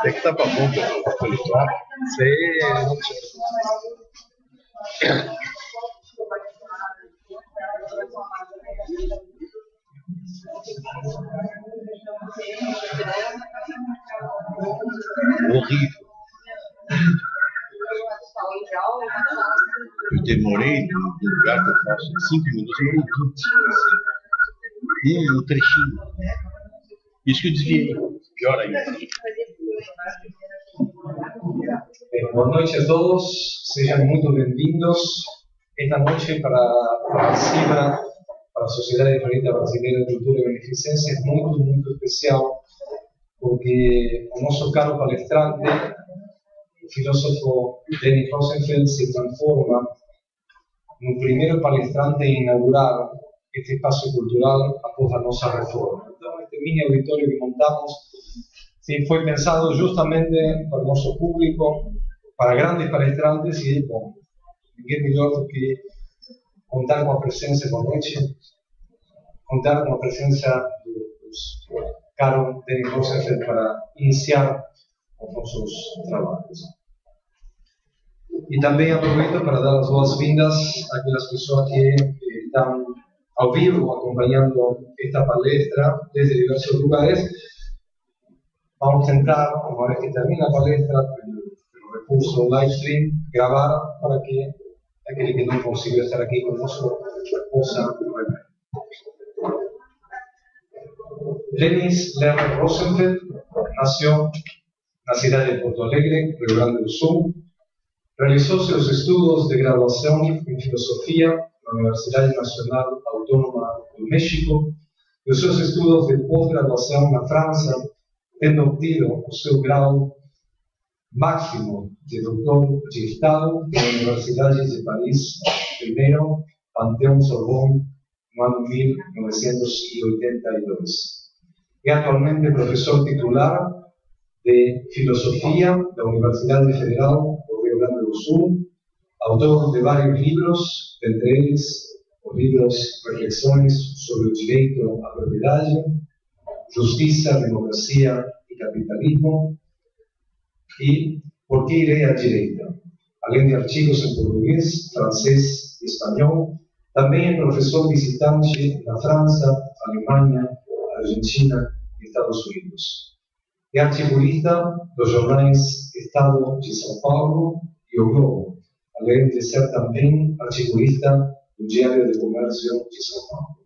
Tem que tapa bom pelo tom. Isso aí não tinha. Horrível. Eu demorei no lugar que eu faço 5 minutos, eu demorei 20, assim. Um trechinho. Isso que eu desviei. Pior ainda. Boa noite a todos, sejam muito bem-vindos. Esta noite para a CIBRA, para a Sociedade Israelita Brasileira de Cultura e Beneficência, é muito especial, porque o nosso caro palestrante, o filósofo Lenny Rosenfeld, se transforma no primeiro palestrante a inaugurar este espaço cultural após a nossa reforma. Então, este mini auditório que montamos foi pensado justamente para o nosso público, para grandes palestrantes, e bom, ninguém melhor do que contar com a presença, boa noite, contar com a presença dos caro Lenny Rosenfeld para iniciar os nossos trabalhos. E também aproveito para dar as boas-vindas àquelas pessoas que estão ao vivo acompanhando esta palestra desde diversos lugares. Vamos tentar, uma vez que termine a palestra, pelo recurso live stream, gravar para que aquele que não conseguiu estar aqui conosco possa rever. Lenny Rosenfeld nació en la ciudad de Porto Alegre, Rio Grande do Sul. Realizó sus estudios de graduación en filosofía en la Universidad Nacional Autónoma de México y sus estudios de posgraduación en Francia, tendo obtenido su grado máximo de doctor de Estado en las Universidades de París, primero Panthéon-Sorbonne, en el año 1982. Es actualmente profesor titular de Filosofía de la Universidad Federal de Rio Grande do Sul, autor de varios libros, entre ellos los libros Reflexiones sobre el Derecho a Propiedad, Justicia, Democracia y Capitalismo, y ¿Por qué iré a Direita? Além de artigos en portugués, francés y español, también es profesor visitante en Francia, Alemania, Argentina y Estados Unidos. Es articulista de los jornales Estado de São Paulo y O Globo, além de ser también articulista del Diario de Comercio de São Paulo.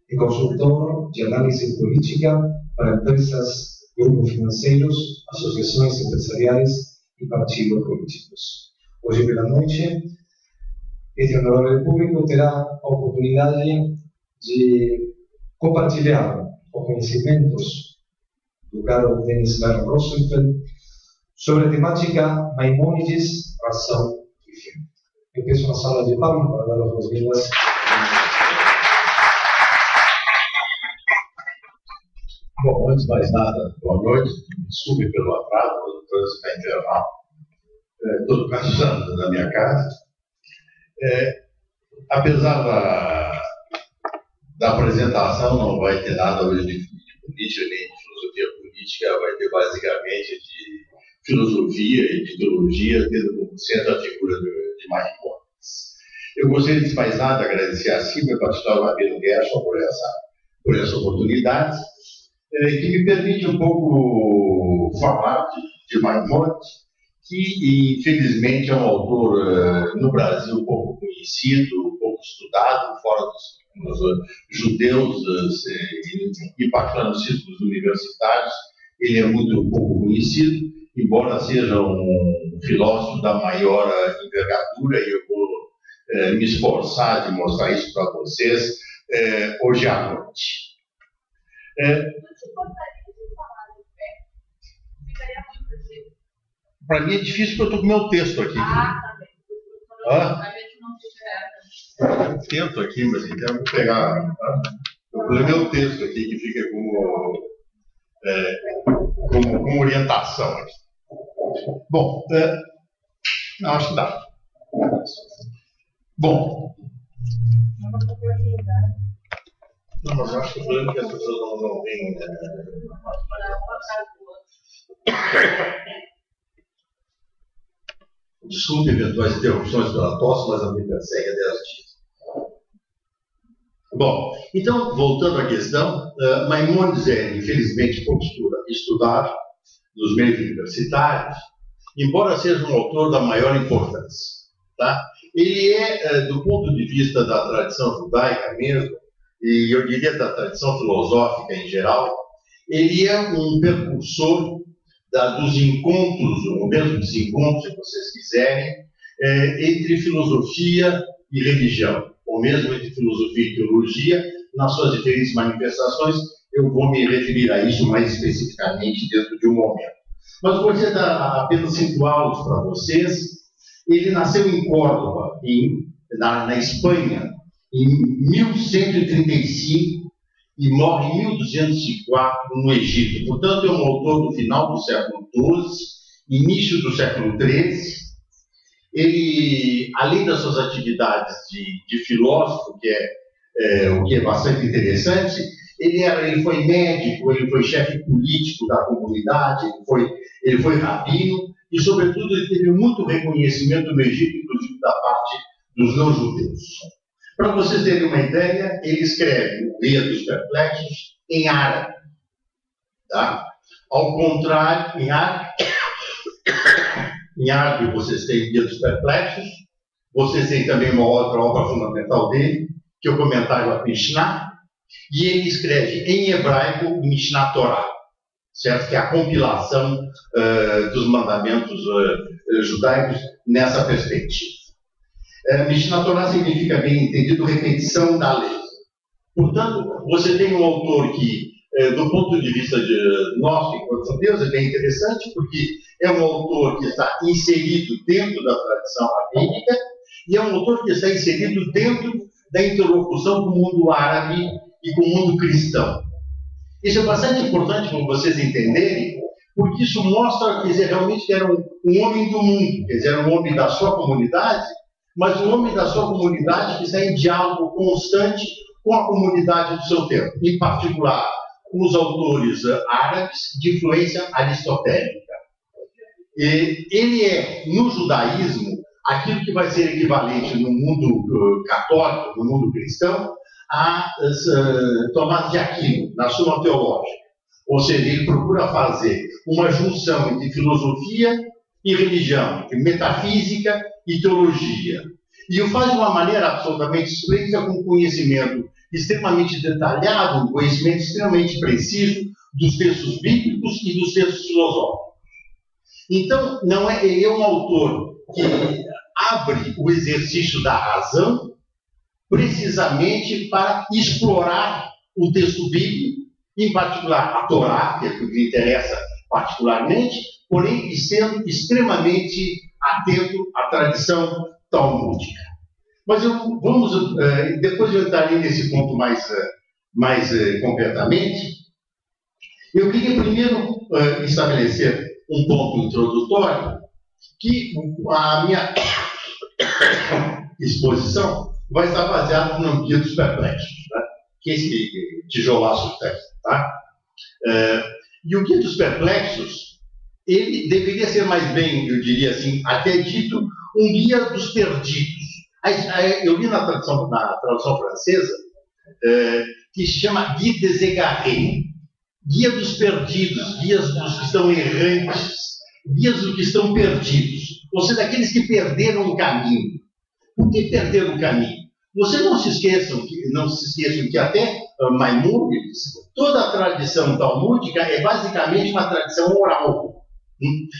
Es consultor de análisis política para empresas, grupos financieros, asociaciones empresariales y partidos políticos. Hoy por la noche, este honorable público terá a oportunidad de compartilhar os conhecimentos do caro Lenny Rosenfeld sobre a temática Maimônides, razão e fé. Eu peço uma sala de palmas para dar as boas-vindas. Bom, antes de mais nada, boa noite. Desculpe pelo atraso, o trânsito está infernal. Estou no caso da minha casa. Apesar da apresentação, não vai ter nada hoje de política, nem de filosofia política, vai ter basicamente de filosofia e de ideologia, tendo como centro a figura de Maimônides. Eu gostaria, de mais nada, agradecer a CIBRA, em particular o Rabino Gershon, por essa oportunidade, que me permite um pouco falar de Maimônides, que infelizmente é um autor no Brasil pouco conhecido, pouco estudado, fora dos judeus e particularmente nos círculos universitários. Ele é muito pouco conhecido, embora seja um filósofo da maior envergadura, e eu vou me esforçar de mostrar isso para vocês hoje à noite. Para mim é difícil porque eu estou com o meu texto aqui. Tá bem. Eu tento aqui, mas eu vou pegar o meu texto aqui, que fica como orientação aqui. Bom, não, acho que dá. Bom. Não, mas eu acho que as pessoas não veem. Desculpe eventuais interrupções pela tosse, mas a me persegue há 10 dias. Bom, então, voltando à questão, Maimonides é, infelizmente, pouco estudado nos meios universitários, embora seja um autor da maior importância. Tá? Ele é, do ponto de vista da tradição judaica mesmo, e eu diria da tradição filosófica em geral, ele é um precursor dos encontros, ou mesmo desencontros, se vocês quiserem, entre filosofia e religião, ou mesmo entre filosofia e teologia, nas suas diferentes manifestações. Eu vou me referir a isso mais especificamente dentro de um momento. Mas vou dizer apenas 5 aulas para vocês. Ele nasceu em Córdoba, na Espanha, em 1135 e morre em 1204 no Egito. Portanto, é um autor do final do século XII, início do século XIII. Ele, além das suas atividades de filósofo, o que é bastante interessante, ele foi médico, ele foi chefe político da comunidade, ele foi rabino, e, sobretudo, ele teve muito reconhecimento no Egito, inclusive da parte dos não-judeus. Para vocês terem uma ideia, ele escreve o Guia dos Perplexos em árabe. Tá? Ao contrário, em árabe vocês têm o Guia dos Perplexos, vocês têm também uma outra obra fundamental dele, que é o comentário à Mishnah, e ele escreve em hebraico o Mishnah Torah, certo? Que é a compilação dos mandamentos judaicos nessa perspectiva. Mishnah Torah significa, bem entendido, repetição da lei. Portanto, você tem um autor que, do ponto de vista nosso, enquanto judeus, é bem interessante, porque é um autor que está inserido dentro da tradição rabínica e é um autor que está inserido dentro da interlocução com o mundo árabe e com o mundo cristão. Isso é bastante importante para vocês entenderem, porque isso mostra, quer dizer, realmente que era um homem do mundo, quer dizer, era um homem da sua comunidade, mas um homem da sua comunidade que está em diálogo constante com a comunidade do seu tempo, em particular com os autores árabes de influência aristotélica. E ele é, no judaísmo, aquilo que vai ser equivalente no mundo católico, no mundo cristão, a Tomás de Aquino, na Suma Teológica. Ou seja, ele procura fazer uma junção entre filosofia e religião, entre metafísica e teologia. E o faz de uma maneira absolutamente esplêndida, com conhecimento extremamente detalhado, um conhecimento extremamente preciso dos textos bíblicos e dos textos filosóficos. Então, ele é um autor que abre o exercício da razão precisamente para explorar o texto bíblico, em particular a Torá, que é o que lhe interessa particularmente, porém sendo extremamente atento à tradição talmúdica. Mas depois eu entrarei nesse ponto mais concretamente. Eu queria primeiro estabelecer um ponto introdutório, que a minha exposição vai estar baseada no Guia dos Perplexos, né? Que é esse tijolaço tem. Tá? E o Guia dos Perplexos, ele deveria ser mais bem, eu diria assim, até dito, um guia dos perdidos. Eu li na tradução francesa, que se chama Guia des Égarés, guia dos perdidos, guias dos que estão errantes, guias dos que estão perdidos, ou seja, daqueles que perderam o caminho. Por que perderam o caminho? Vocês não se esqueçam que até Maimônides, toda a tradição talmúdica é basicamente uma tradição oral,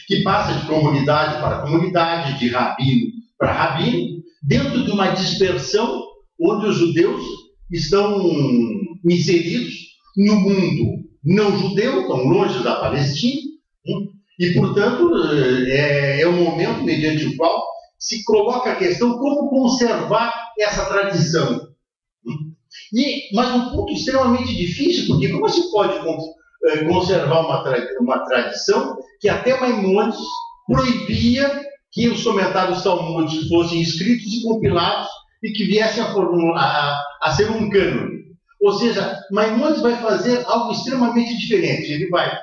que passa de comunidade para comunidade, de rabino para rabino, dentro de uma dispersão onde os judeus estão inseridos no mundo não judeu, tão longe da Palestina, e, portanto, é um momento mediante o qual se coloca a questão como conservar essa tradição. Mas um ponto extremamente difícil, porque como se pode conservar uma tradição que até Maimônides proibia que os comentários talmúdicos fossem escritos e compilados e que viessem a ser um cânone. Ou seja, Maimônides vai fazer algo extremamente diferente. Ele vai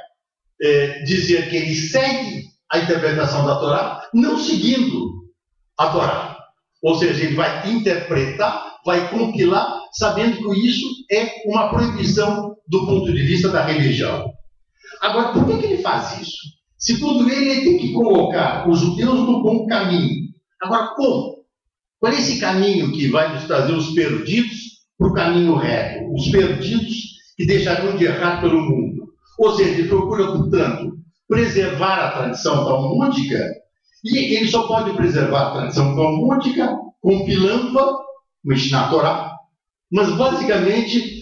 dizer que ele segue a interpretação da Torá, não seguindo a Torá. Ou seja, ele vai interpretar, vai compilar, sabendo que isso é uma proibição do ponto de vista da religião. Agora, por que ele faz isso? Segundo ele tem que colocar os judeus no bom caminho. Agora, como? Qual é esse caminho que vai nos trazer os perdidos para o caminho reto? Os perdidos que deixarão de errar pelo mundo. Ou seja, ele procura, portanto, preservar a tradição talmúdica, e ele só pode preservar a tradição talmúdica compilando-a, Mishnah Torá, mas basicamente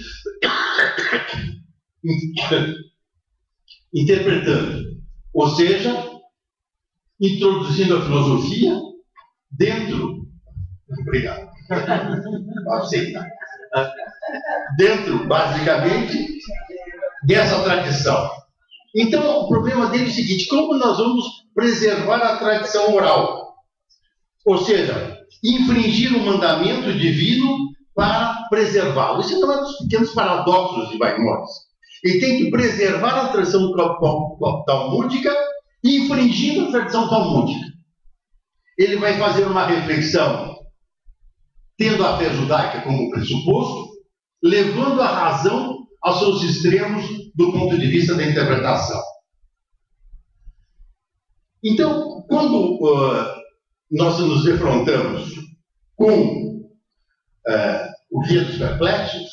interpretando, ou seja, introduzindo a filosofia dentro, obrigado, dentro, basicamente, dessa tradição. Então, o problema dele é o seguinte: como nós vamos preservar a tradição oral? Ou seja, infringir o mandamento divino para preservá-lo. Isso é um dos pequenos paradoxos de Maimônides. Ele tem que preservar a tradição talmúdica, infringindo a tradição talmúdica. Ele vai fazer uma reflexão, tendo a fé judaica como pressuposto, levando a razão aos seus extremos do ponto de vista da interpretação. Então, quando nós nos defrontamos com o Guia dos Perplexos,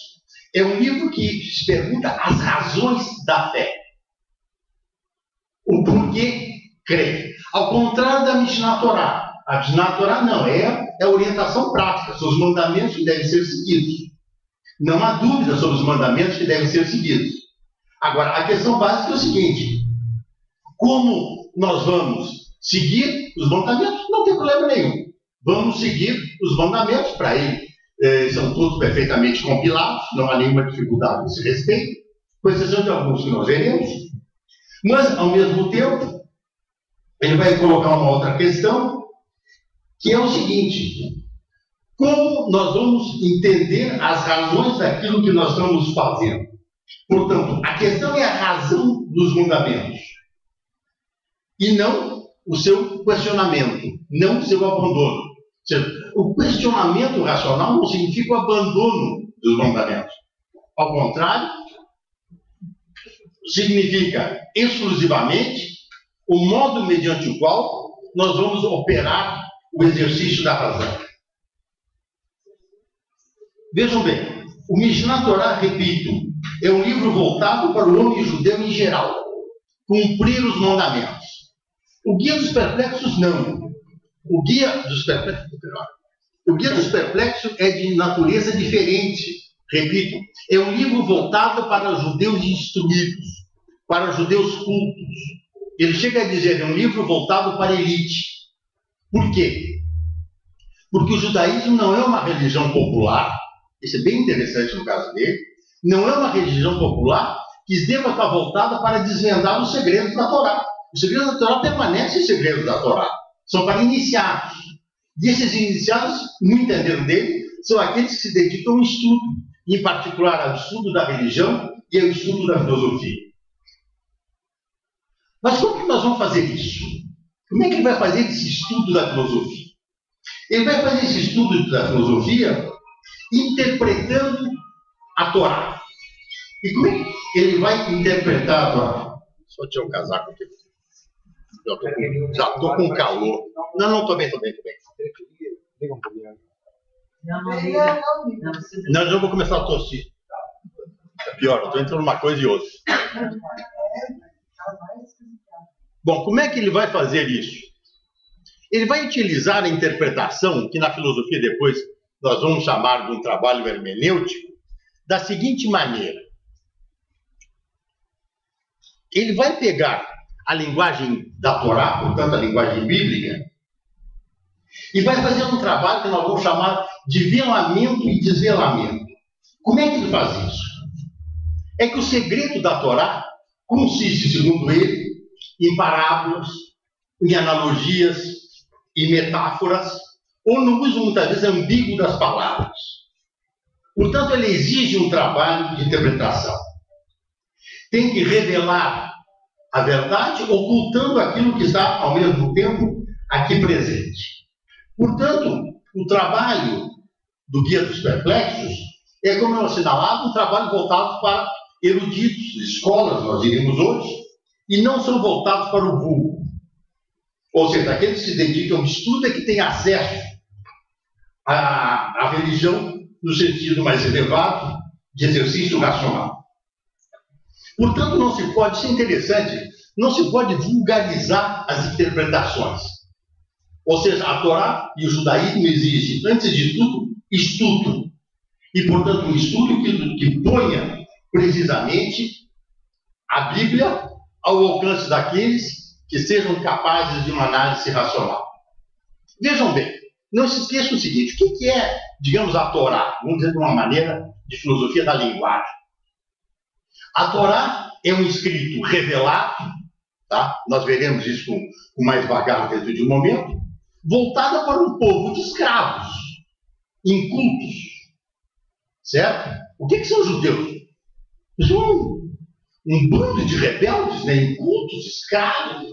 é um livro que se pergunta as razões da fé. O porquê crer. Ao contrário da Mishnah Torá. A Mishnah Torá não, é a orientação prática, são os mandamentos que devem ser seguidos. Não há dúvida sobre os mandamentos que devem ser seguidos. Agora, a questão básica é o seguinte: como nós vamos seguir os mandamentos? Não tem problema nenhum. Vamos seguir os mandamentos para ele. São todos perfeitamente compilados, não há nenhuma dificuldade nesse respeito, com exceção de alguns que nós veremos. Mas, ao mesmo tempo, ele vai colocar uma outra questão, que é o seguinte: como nós vamos entender as razões daquilo que nós estamos fazendo? Portanto, a questão é a razão dos mandamentos, e não o seu questionamento, não o seu abandono. Ou seja, o questionamento racional não significa o abandono dos mandamentos. Ao contrário, significa exclusivamente o modo mediante o qual nós vamos operar o exercício da razão. Vejam bem, o Mishnah Torá, repito, é um livro voltado para o homem judeu em geral, cumprir os mandamentos. O Guia dos Perplexos não. O Guia dos Perplexos é de natureza diferente. Repito, é um livro voltado para judeus instruídos, para judeus cultos. Ele chega a dizer, é um livro voltado para a elite. Por quê? Porque o judaísmo não é uma religião popular, isso é bem interessante no caso dele, não é uma religião popular que deva estar voltada para desvendar os segredos da Torá. Os segredos da Torá permanecem segredos da Torá. São para iniciados. E esses iniciados, no entender dele, são aqueles que se dedicam ao estudo, em particular ao estudo da religião e ao estudo da filosofia. Mas como que nós vamos fazer isso? Como é que ele vai fazer esse estudo da filosofia? Ele vai fazer esse estudo da filosofia interpretando a Torá. E como é que ele vai interpretar a Torá? Só tirar o casaco aqui. Já estou com calor. Não, estou bem. Não, eu vou começar a tossir. É pior, eu estou entrando uma coisa e outra. Bom, como é que ele vai fazer isso? Ele vai utilizar a interpretação, que na filosofia depois nós vamos chamar de um trabalho hermenêutico, da seguinte maneira. Ele vai pegar a linguagem da Torá, portanto a linguagem bíblica, e vai fazer um trabalho que nós vamos chamar de velamento e desvelamento. Como é que ele faz isso? É que o segredo da Torá consiste, segundo ele, em parábolas, em analogias, em metáforas, ou no uso muitas vezes ambíguo das palavras. Portanto, ele exige um trabalho de interpretação. Tem que revelar a verdade, ocultando aquilo que está, ao mesmo tempo, aqui presente. Portanto, o trabalho do Guia dos Perplexos é, como eu assinalava, um trabalho voltado para eruditos, escolas, nós diríamos hoje, e não são voltados para o vulgo. Ou seja, aqueles que se dedicam ao estudo é que têm acesso à religião no sentido mais elevado de exercício racional. Portanto, não se pode, isso é interessante, não se pode vulgarizar as interpretações. Ou seja, a Torá e o judaísmo exigem, antes de tudo, estudo. E, portanto, um estudo que ponha precisamente a Bíblia ao alcance daqueles que sejam capazes de uma análise racional. Vejam bem, não se esqueçam o seguinte, o que é, digamos, a Torá? Vamos dizer de uma maneira de filosofia da linguagem. A Torá é um escrito revelado, tá? Nós veremos isso com mais vagar dentro de um momento, voltada para um povo de escravos, incultos, certo? O que são os judeus? São um bando de rebeldes, né? Incultos, escravos,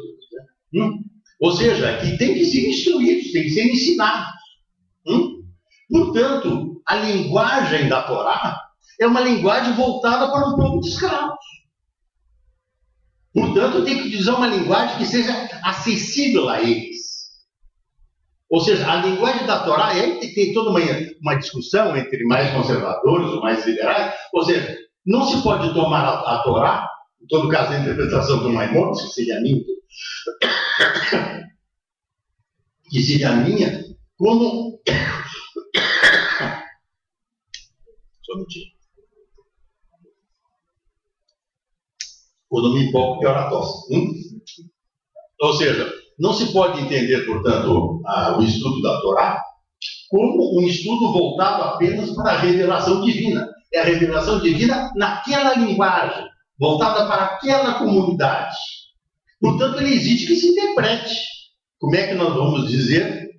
né? Ou seja, que tem que ser instruídos, tem que ser ensinados. Portanto, a linguagem da Torá é uma linguagem voltada para um povo de escravos. Portanto, tem que usar uma linguagem que seja acessível a eles. Ou seja, a linguagem da Torá, aí tem toda uma discussão entre mais conservadores ou mais liberais. Ou seja, não se pode tomar a Torá, em todo caso a interpretação do Maimônides, que seria a minha, como... Só um minutinho. Quando me empolgo, pior a tosse. Ou seja, não se pode entender, portanto, o estudo da Torá como um estudo voltado apenas para a revelação divina. É a revelação divina naquela linguagem, voltada para aquela comunidade. Portanto, ele exige que se interprete. Como é que nós vamos dizer,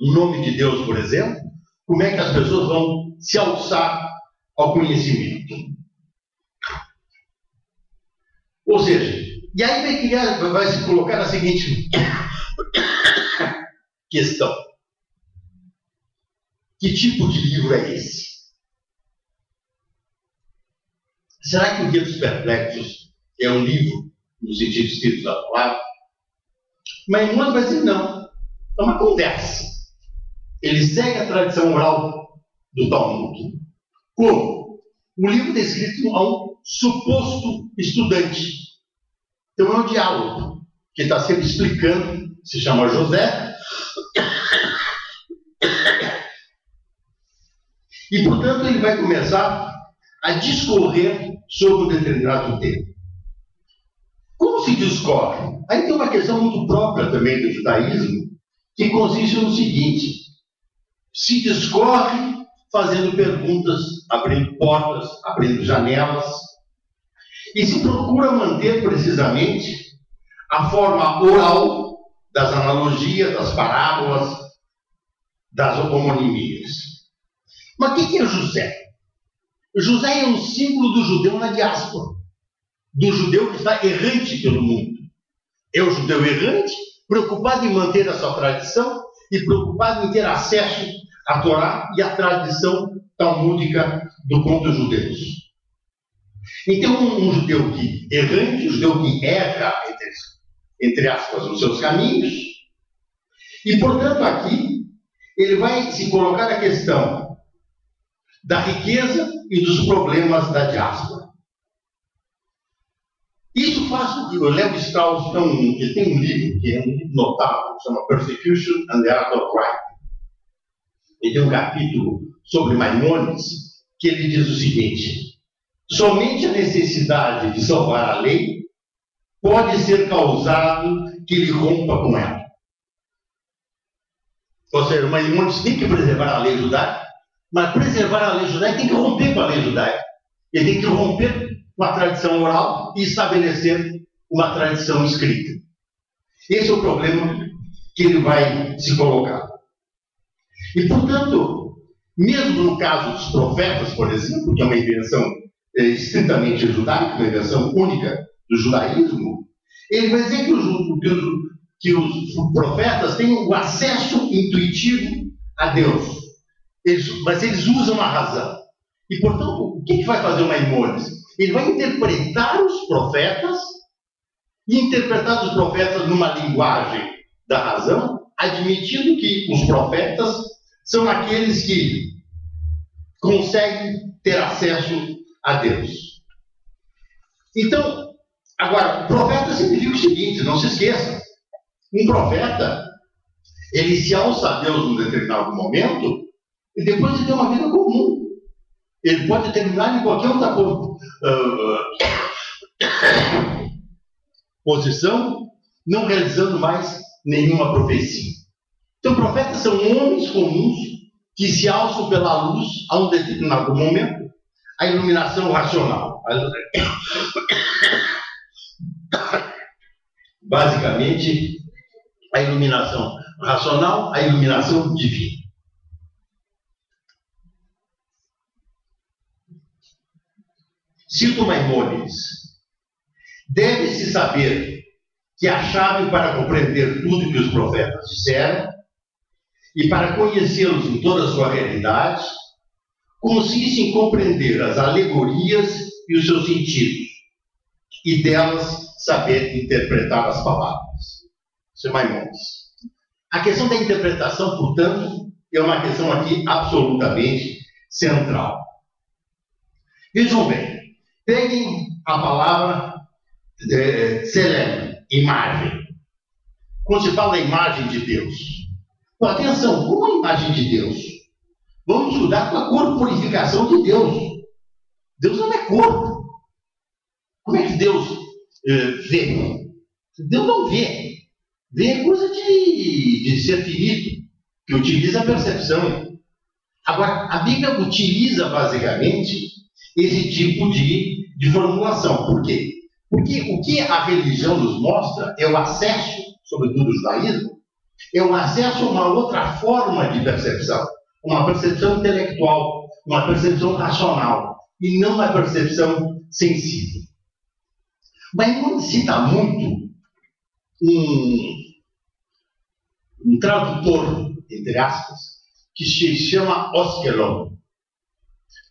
em nome de Deus, por exemplo, como é que as pessoas vão se alçar ao conhecimento? Ou seja, e aí vai se colocar a seguinte questão. Que tipo de livro é esse? Será que o Guia dos Perplexos é um livro, no sentido estrito da palavra? Maimônides vai dizer não. É uma conversa. Ele segue a tradição oral do Talmud. Como? O livro está escrito a um suposto estudante. Então é um diálogo que está sempre explicando, se chama José, e portanto ele vai começar a discorrer sobre um determinado tema. Como se discorre? Aí tem uma questão muito própria também do judaísmo, que consiste no seguinte: se discorre fazendo perguntas, abrindo portas, abrindo janelas, e se procura manter precisamente a forma oral das analogias, das parábolas, das homonimias. Mas o que é José? José é um símbolo do judeu na diáspora, do judeu que está errante pelo mundo. É o judeu errante, preocupado em manter a sua tradição e preocupado em ter acesso à Torá e à tradição talmúdica do povo dos judeus. Então, um judeu que errante, um judeu que erra, entre aspas, nos seus caminhos, e, portanto, aqui, ele vai se colocar a questão da riqueza e dos problemas da diáspora. Isso faz com que o Levi Strauss ele tem um livro, que é um livro notável, que chama Persecution and the Art of Writing. Ele tem um capítulo sobre Maimônides, que ele diz o seguinte: somente a necessidade de salvar a lei pode ser causado que ele rompa com ela. Ou seja, Maimônides tem que preservar a lei judaica, mas preservar a lei judaica tem que romper com a lei judaica. Ele tem que romper com a tradição oral e estabelecer uma tradição escrita. Esse é o problema que ele vai se colocar. E, portanto, mesmo no caso dos profetas, por exemplo, que é uma invenção estritamente judaica, uma invenção única do judaísmo, ele vai dizer que os profetas têm o acesso intuitivo a Deus. Mas eles usam a razão. E, portanto, o que vai fazer o Maimônides? Ele vai interpretar os profetas, e interpretar os profetas numa linguagem da razão, admitindo que os profetas são aqueles que conseguem ter acesso a Deus. Então, agora, o profeta significa o seguinte, não se esqueça. Um profeta, ele se alça a Deus num determinado momento, e depois ele tem uma vida comum. Ele pode terminar em qualquer outra posição, não realizando mais nenhuma profecia. Então, profetas são homens comuns que se alçam pela luz a um determinado momento, a iluminação racional. Basicamente, a iluminação racional, a iluminação divina. Cito Maimônides: deve-se saber que a chave para compreender tudo que os profetas disseram e para conhecê-los em toda a sua realidade consiste em compreender as alegorias e os seus sentidos e delas saber interpretar as palavras. Isso é Maimônides. A questão da interpretação, portanto, é uma questão aqui absolutamente central. Vejam bem. Peguem a palavra selem, imagem. Quando se fala da imagem de Deus, atenção, como a imagem de Deus? Vamos estudar com a corporificação de Deus. Deus não é corpo. Como é que Deus vê? Deus não vê. Vê é coisa de ser finito, que utiliza a percepção. Agora, a Bíblia utiliza basicamente esse tipo de formulação. Por quê? Porque o que a religião nos mostra é o acesso, sobretudo o judaísmo, é o acesso a uma outra forma de percepção, uma percepção intelectual, uma percepção racional, e não uma percepção sensível. Maimônides cita muito um tradutor, entre aspas, que se chama Oskelon.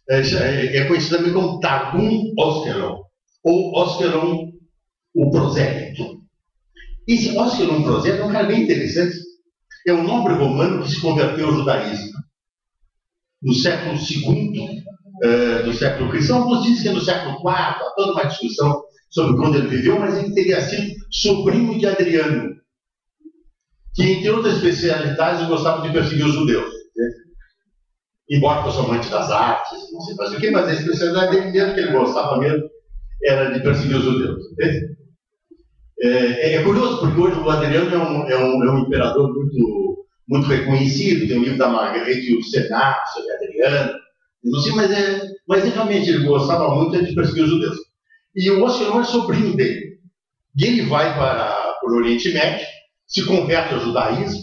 É conhecido também como Targum Oskelon, ou Oskelon o prosélito. Esse Oskelon prosélito é um cara bem interessante. É um nobre romano que se converteu ao judaísmo no século II do século cristão. Alguns dizem que é no século IV, há toda uma discussão sobre quando ele viveu, mas ele teria sido sobrinho de Adriano, que, entre outras especialidades, gostava de perseguir os judeus. Embora fosse amante das artes, não sei fazer o quê, mas a especialidade dele mesmo, que ele gostava mesmo, era de perseguir os judeus. É curioso, porque hoje o Adriano é um imperador muito reconhecido, tem um livro da Margarete e o Senado sobre Adriano, não sei, mas realmente ele gostava muito de perseguir os judeus. E o Oskelon é sobrinho dele. E ele vai para o Oriente Médio, se converte ao judaísmo,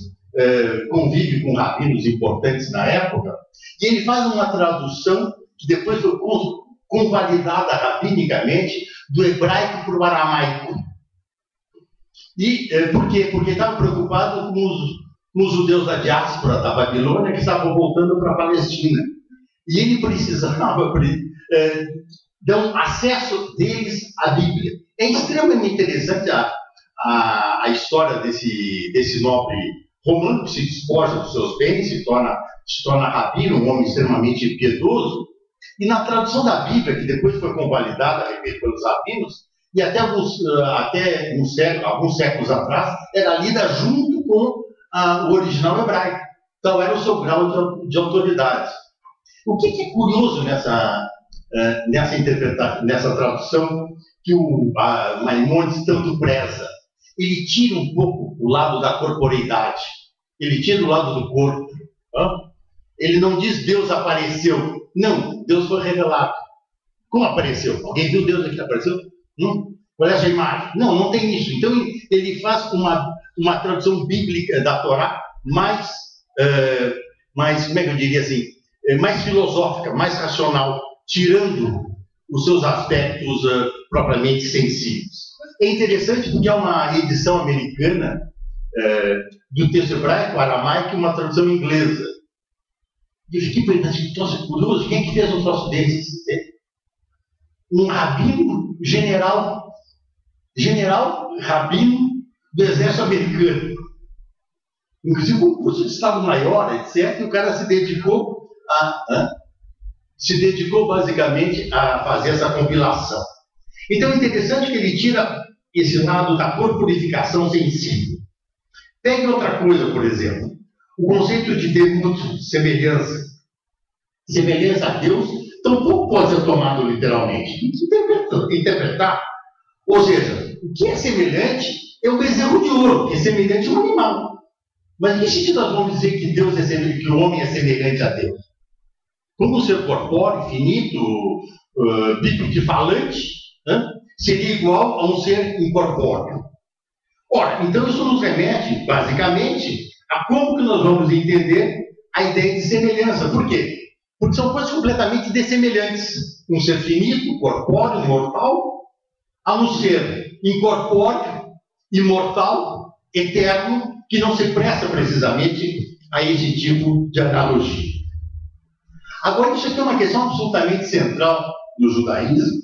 convive com rabinos importantes na época, e ele faz uma tradução que depois foi convalidada rabinicamente do hebraico para o aramaico. E por quê? Porque estava preocupado com os judeus da diáspora da Babilônia que estavam voltando para a Palestina. E ele precisava dar um acesso deles à Bíblia. É extremamente interessante a história desse nobre romano que se despoja dos seus bens, se torna rabino, um homem extremamente piedoso, e na tradução da Bíblia, que depois foi convalidada, repito, pelos rabinos, e até alguns séculos atrás, era lida junto com o original hebraico. Então era o seu grau de autoridade. O que é curioso nessa tradução que o Maimônides tanto preza? Ele tira um pouco o lado da corporeidade, ele tira o lado do corpo. Ele não diz Deus apareceu, não, Deus foi revelado. Como apareceu? Alguém viu Deus aqui? Apareceu? Não. Qual é essa imagem? Não tem isso. Então ele faz uma tradução bíblica da Torá mais, como é que eu diria assim, mais filosófica, mais racional, tirando os seus aspectos propriamente sensíveis. É interessante porque é uma edição americana do texto hebraico, aramaico, e uma tradução inglesa. E eu fiquei pensando, que troço curioso, quem é que fez um troço desse? Um rabino general rabino do exército americano. Inclusive um curso de Estado-Maior, etc. E o cara se dedicou basicamente a fazer essa compilação. Então é interessante que ele tira esse lado da corporificação sensível. Pegue outra coisa, por exemplo, o conceito de demut, semelhança. Semelhança a Deus tampouco pode ser tomado literalmente. Tem que interpretar. Ou seja, o que é semelhante é o bezerro de ouro, que é semelhante a um animal. Mas em que sentido nós vamos dizer que Deus é semelhante, que o homem é semelhante a Deus? Como um ser corpóreo, finito, bipedifalante, seria igual a um ser incorpóreo. Ora, então isso nos remete, basicamente, a como que nós vamos entender a ideia de semelhança. Por quê? Porque são coisas completamente dessemelhantes. Um ser finito, corpóreo, mortal, a um ser incorpóreo, imortal, eterno, que não se presta precisamente a esse tipo de analogia. Agora, isso aqui é uma questão absolutamente central no judaísmo,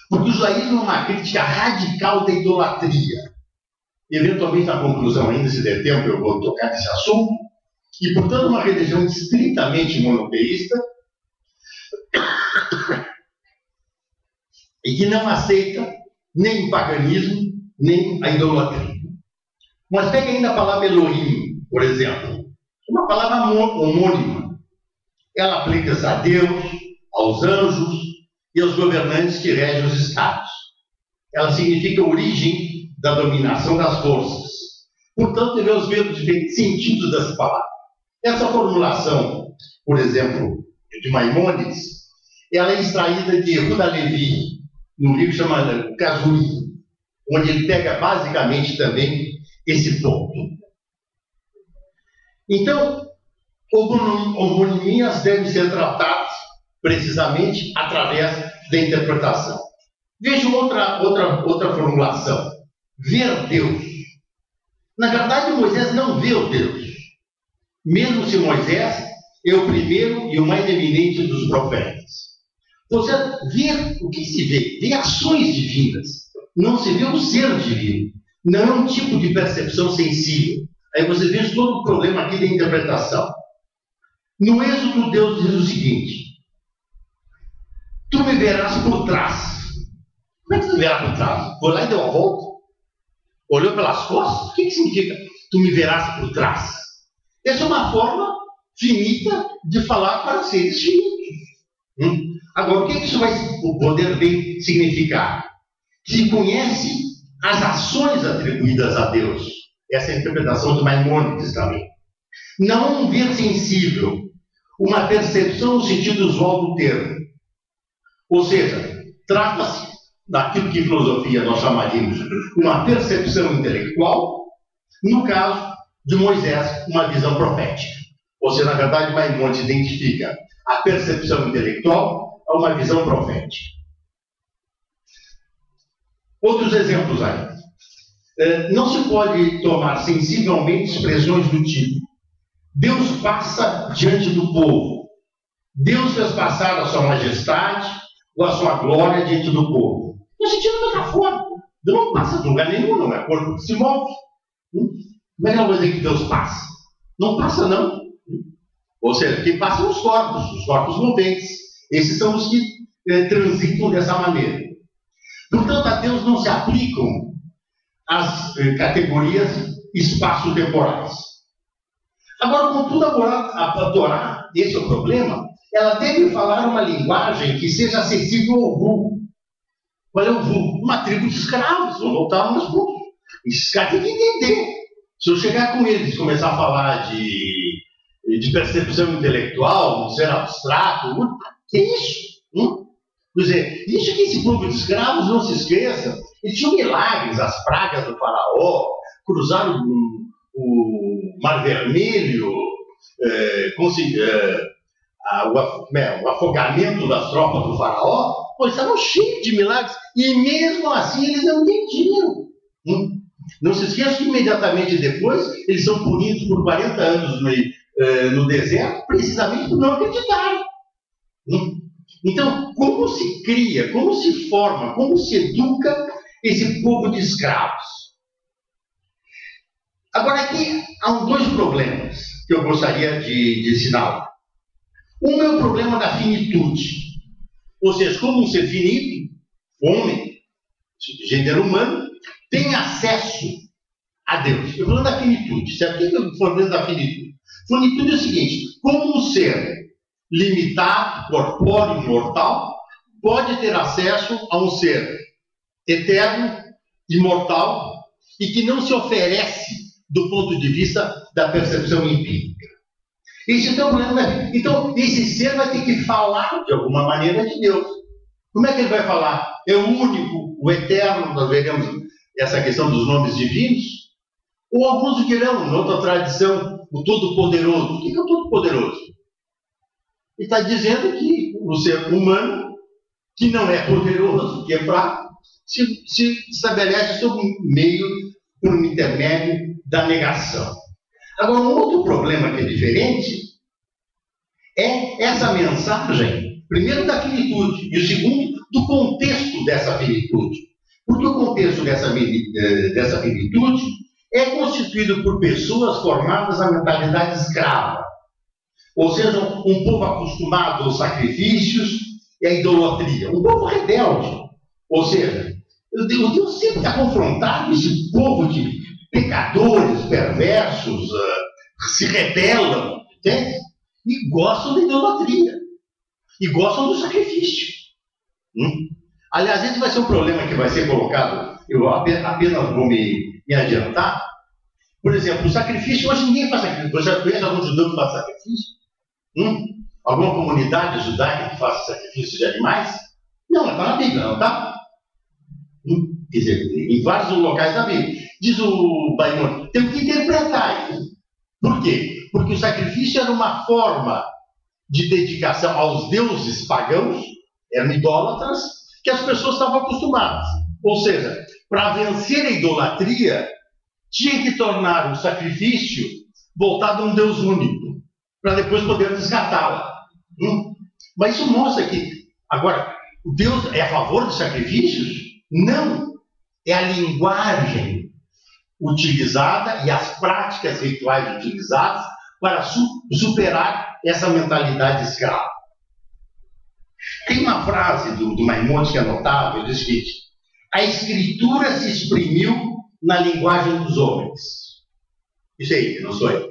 porque o judaísmo é uma crítica radical da idolatria. Eventualmente, na conclusão, ainda se der tempo, eu vou tocar nesse assunto, e, portanto, uma religião estritamente monoteísta e que não aceita nem o paganismo, nem a idolatria. Mas pega ainda a palavra Elohim, por exemplo, uma palavra homônima. Ela aplica-se a Deus, aos anjos e aos governantes que regem os estados. Ela significa a origem da dominação das forças. Portanto, devemos ver os diferentes sentidos dessa palavra. Essa formulação, por exemplo, de Maimônides, ela é extraída de Yehuda Levi, no livro chamado Casuí, onde ele pega basicamente também esse ponto. Então, homonimias devem ser tratadas precisamente através da interpretação. Veja outra formulação. Ver Deus. Na verdade, Moisés não vê o Deus. Mesmo se Moisés é o primeiro e o mais eminente dos profetas. Você vê o que se vê? Vê ações divinas. Não se vê o ser divino. Não é um tipo de percepção sensível. Aí você vê todo o problema aqui da interpretação. No Êxodo, Deus diz o seguinte: tu me verás por trás. Como é que tu me verás por trás? Foi lá e deu a volta? Olhou pelas costas? O que significa tu me verás por trás? Essa é uma forma finita de falar para seres finitos. Agora, o que isso vai poder bem significar? Se conhece as ações atribuídas a Deus. Essa é a interpretação de Maimônides também. Não um ver sensível, uma percepção no sentido usual do termo. Ou seja, trata-se daquilo que em filosofia nós chamaríamos uma percepção intelectual, no caso de Moisés, uma visão profética. Ou seja, na verdade, Maimônides identifica a percepção intelectual a uma visão profética. Outros exemplos aí. Não se pode tomar sensivelmente expressões do tipo: Deus passa diante do povo. Deus fez passar a sua majestade ou a sua glória diante do povo. No sentido metafórico. Deus não passa de lugar nenhum, não é corpo que se move. Como é que eu vou dizer que Deus passa? Não passa, não. Ou seja, quem passa são os corpos moventes. Esses são os que transitam dessa maneira. Portanto, a Deus não se aplicam as categorias espaço-temporais. Agora, contudo, a Torá, esse é o problema, ela deve falar uma linguagem que seja acessível ao vulgo. Qual é o vulgo? Uma tribo de escravos, vão voltar nos vulgos. Esses caras têm que entender. Se eu chegar com eles e começar a falar de percepção intelectual, um ser abstrato, que é isso? Quer dizer, isso que esse povo de escravos, não se esqueça, eles tinham milagres, as pragas do faraó, cruzaram o Mar Vermelho, o afogamento das tropas do faraó, pois estavam cheios de milagres, e mesmo assim eles não entendiam. Não se esqueça que imediatamente depois eles são punidos por 40 anos no deserto, precisamente por não acreditarem. Então, como se cria, como se forma, como se educa esse povo de escravos? Agora, aqui há dois problemas que eu gostaria de ensinar. Um é o problema da finitude. Ou seja, como um ser finito, homem, gênero humano, tem acesso a Deus. Eu estou falando da finitude. Certo? O que eu estou falando da finitude? Finitude é o seguinte: como um ser limitado, corpóreo, mortal, pode ter acesso a um ser eterno, imortal, e que não se oferece do ponto de vista da percepção empírica. Esse é o problema. Então, esse ser vai ter que falar de alguma maneira de Deus. Como é que ele vai falar? É o único, o eterno, nós veremos essa questão dos nomes divinos. Ou alguns dirão, em outra tradição, o Todo-Poderoso. O que é o Todo-Poderoso? Ele está dizendo que o ser humano, que não é poderoso, que é fraco, se estabelece sob um meio, por um intermédio da negação. Agora, um outro problema que é diferente é essa mensagem, primeiro da finitude, e o segundo, do contexto dessa finitude. Porque o contexto dessa finitude é constituído por pessoas formadas na mentalidade escrava. Ou seja, um povo acostumado aos sacrifícios e à idolatria. Um povo rebelde. Ou seja, o Deus sempre está confrontado esse povo de pecadores, perversos, se rebelam, entende? E gostam da idolatria. E gostam do sacrifício. Aliás, esse vai ser um problema que vai ser colocado, eu apenas vou me adiantar. Por exemplo, o sacrifício, hoje ninguém faz sacrifício. Você já conhece algum judeu que faz sacrifício? Alguma comunidade judaica que faça sacrifício de animais? Não, está na Bíblia, não está? Quer dizer, em vários locais da Bíblia. Diz o Baimon, temos que interpretar isso. Por quê? Porque o sacrifício era uma forma de dedicação aos deuses pagãos, eram idólatras, que as pessoas estavam acostumadas. Ou seja, para vencer a idolatria, tinha que tornar o sacrifício voltado a um Deus único, para depois poder resgatá-la. Mas isso mostra que, agora, Deus é a favor de sacrifícios? Não. É a linguagem utilizada e as práticas rituais utilizadas para superar essa mentalidade escrava. Tem uma frase do Maimonides que é notável, diz o seguinte: a escritura se exprimiu na linguagem dos homens. Isso aí, não sou eu.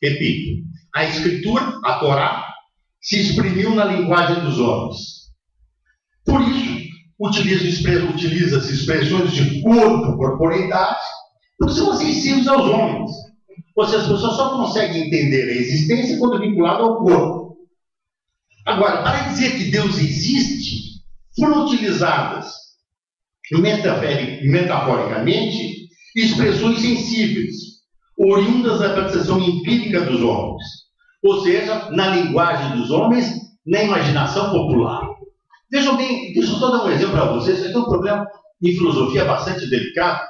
Repito. A escritura, a Torá, se exprimiu na linguagem dos homens. Por isso, utiliza-se expressões de corpo, corporeidade, porque são acessíveis aos homens. Ou seja, as pessoas só conseguem entender a existência quando vinculada ao corpo. Agora, para dizer que Deus existe, foram utilizadas metaforicamente expressões sensíveis, oriundas da percepção empírica dos homens. Ou seja, na linguagem dos homens, na imaginação popular. Vejam bem, deixa eu só dar um exemplo para vocês. Isso aqui é um problema em filosofia bastante delicado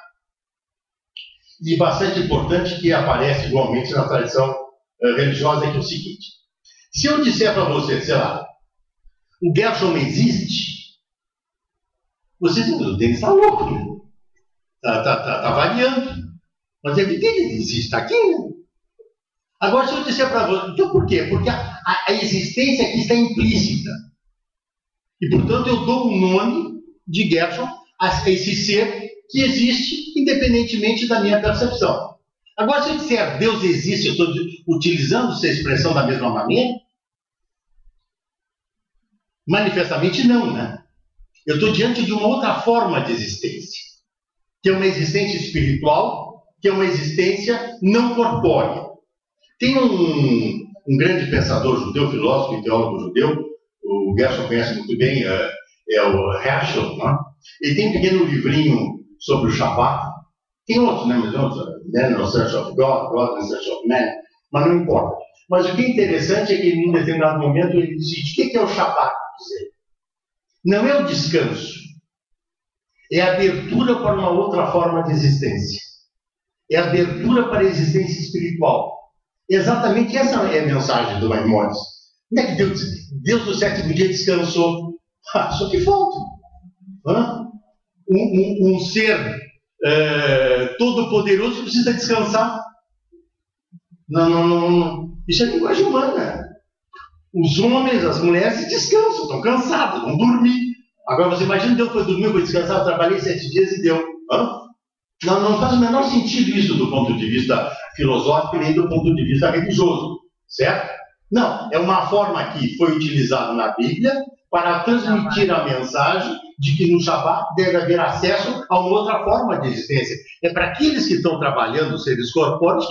e bastante importante, que aparece igualmente na tradição religiosa, que é o seguinte: se eu disser para você, sei lá, o Gershom existe, você está louco, está variando, mas é evidente que ele existe, está aqui. Agora, se eu disser para você, então por quê? Porque a existência aqui está implícita. E, portanto, eu dou um nome de Gershom a esse ser que existe independentemente da minha percepção. Agora, se eu disser Deus existe, eu estou utilizando essa expressão da mesma maneira? Manifestamente não, né? Eu estou diante de uma outra forma de existência, que é uma existência espiritual, que é uma existência não corpórea. Tem um grande pensador judeu, filósofo e teólogo judeu, o Gershom conhece muito bem, é o Heschel, né? Ele tem um pequeno livrinho sobre o Shabbat. Tem outros, né? Mas outros, Man in Search of God, God in Search of Man, mas não importa. Mas o que é interessante é que, em um determinado momento, ele diz: o que é o Shabat? Não é o descanso, é a abertura para uma outra forma de existência, é a abertura para a existência espiritual. Exatamente essa é a mensagem do Maimonides. Não é que Deus no sétimo dia descansou? Só que falta. Um ser todo-poderoso precisa descansar. Não. Isso é linguagem humana. Os homens, as mulheres descansam, estão cansados, vão dormir. Agora você imagina, Deus foi dormir, foi descansar, eu trabalhei 7 dias e deu. Não faz o menor sentido isso do ponto de vista filosófico nem do ponto de vista religioso, certo? Não, é uma forma que foi utilizada na Bíblia para transmitir a mensagem de que no Shabat deve haver acesso a uma outra forma de existência. É para aqueles que estão trabalhando, os seres corpóreos,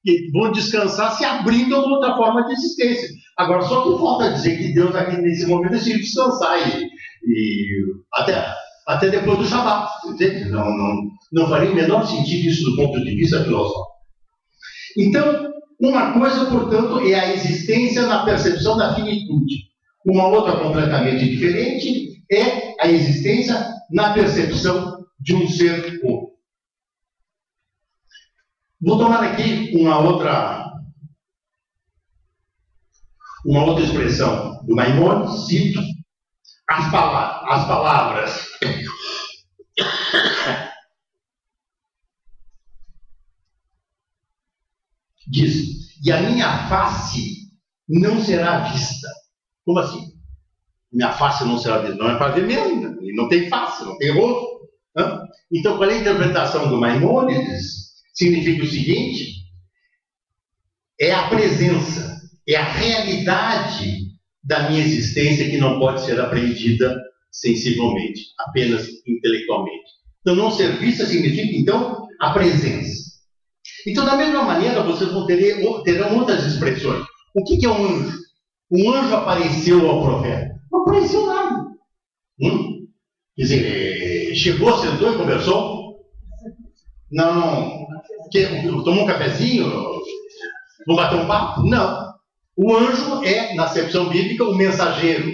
que vão descansar se abrindo a uma outra forma de existência. Agora, só que falta dizer que Deus aqui nesse momento decidiu descansar e até depois do Shabat. Não faria o menor sentido isso do ponto de vista filosófico. Então, uma coisa, portanto, é a existência na percepção da finitude. Uma outra completamente diferente é a existência na percepção de um ser único. Vou tomar aqui uma outra expressão do Maimonides, cito as palavras. Diz: e a minha face não será vista. Como assim? Minha face não será vista? Não é para ver mesmo, e não tem face, não tem rosto. Então, qual é a interpretação do Maimonides? Significa o seguinte: é a presença, é a realidade da minha existência que não pode ser apreendida sensivelmente, apenas intelectualmente. Então, não ser vista significa, então, a presença. Então, da mesma maneira, vocês terão outras expressões. O que é um anjo? Um anjo apareceu ao profeta. Não apareceu nada. Quer dizer, chegou, sentou e conversou? Não. Tomou um cafezinho? Não bateu um papo? Não. O anjo é, na acepção bíblica, o mensageiro.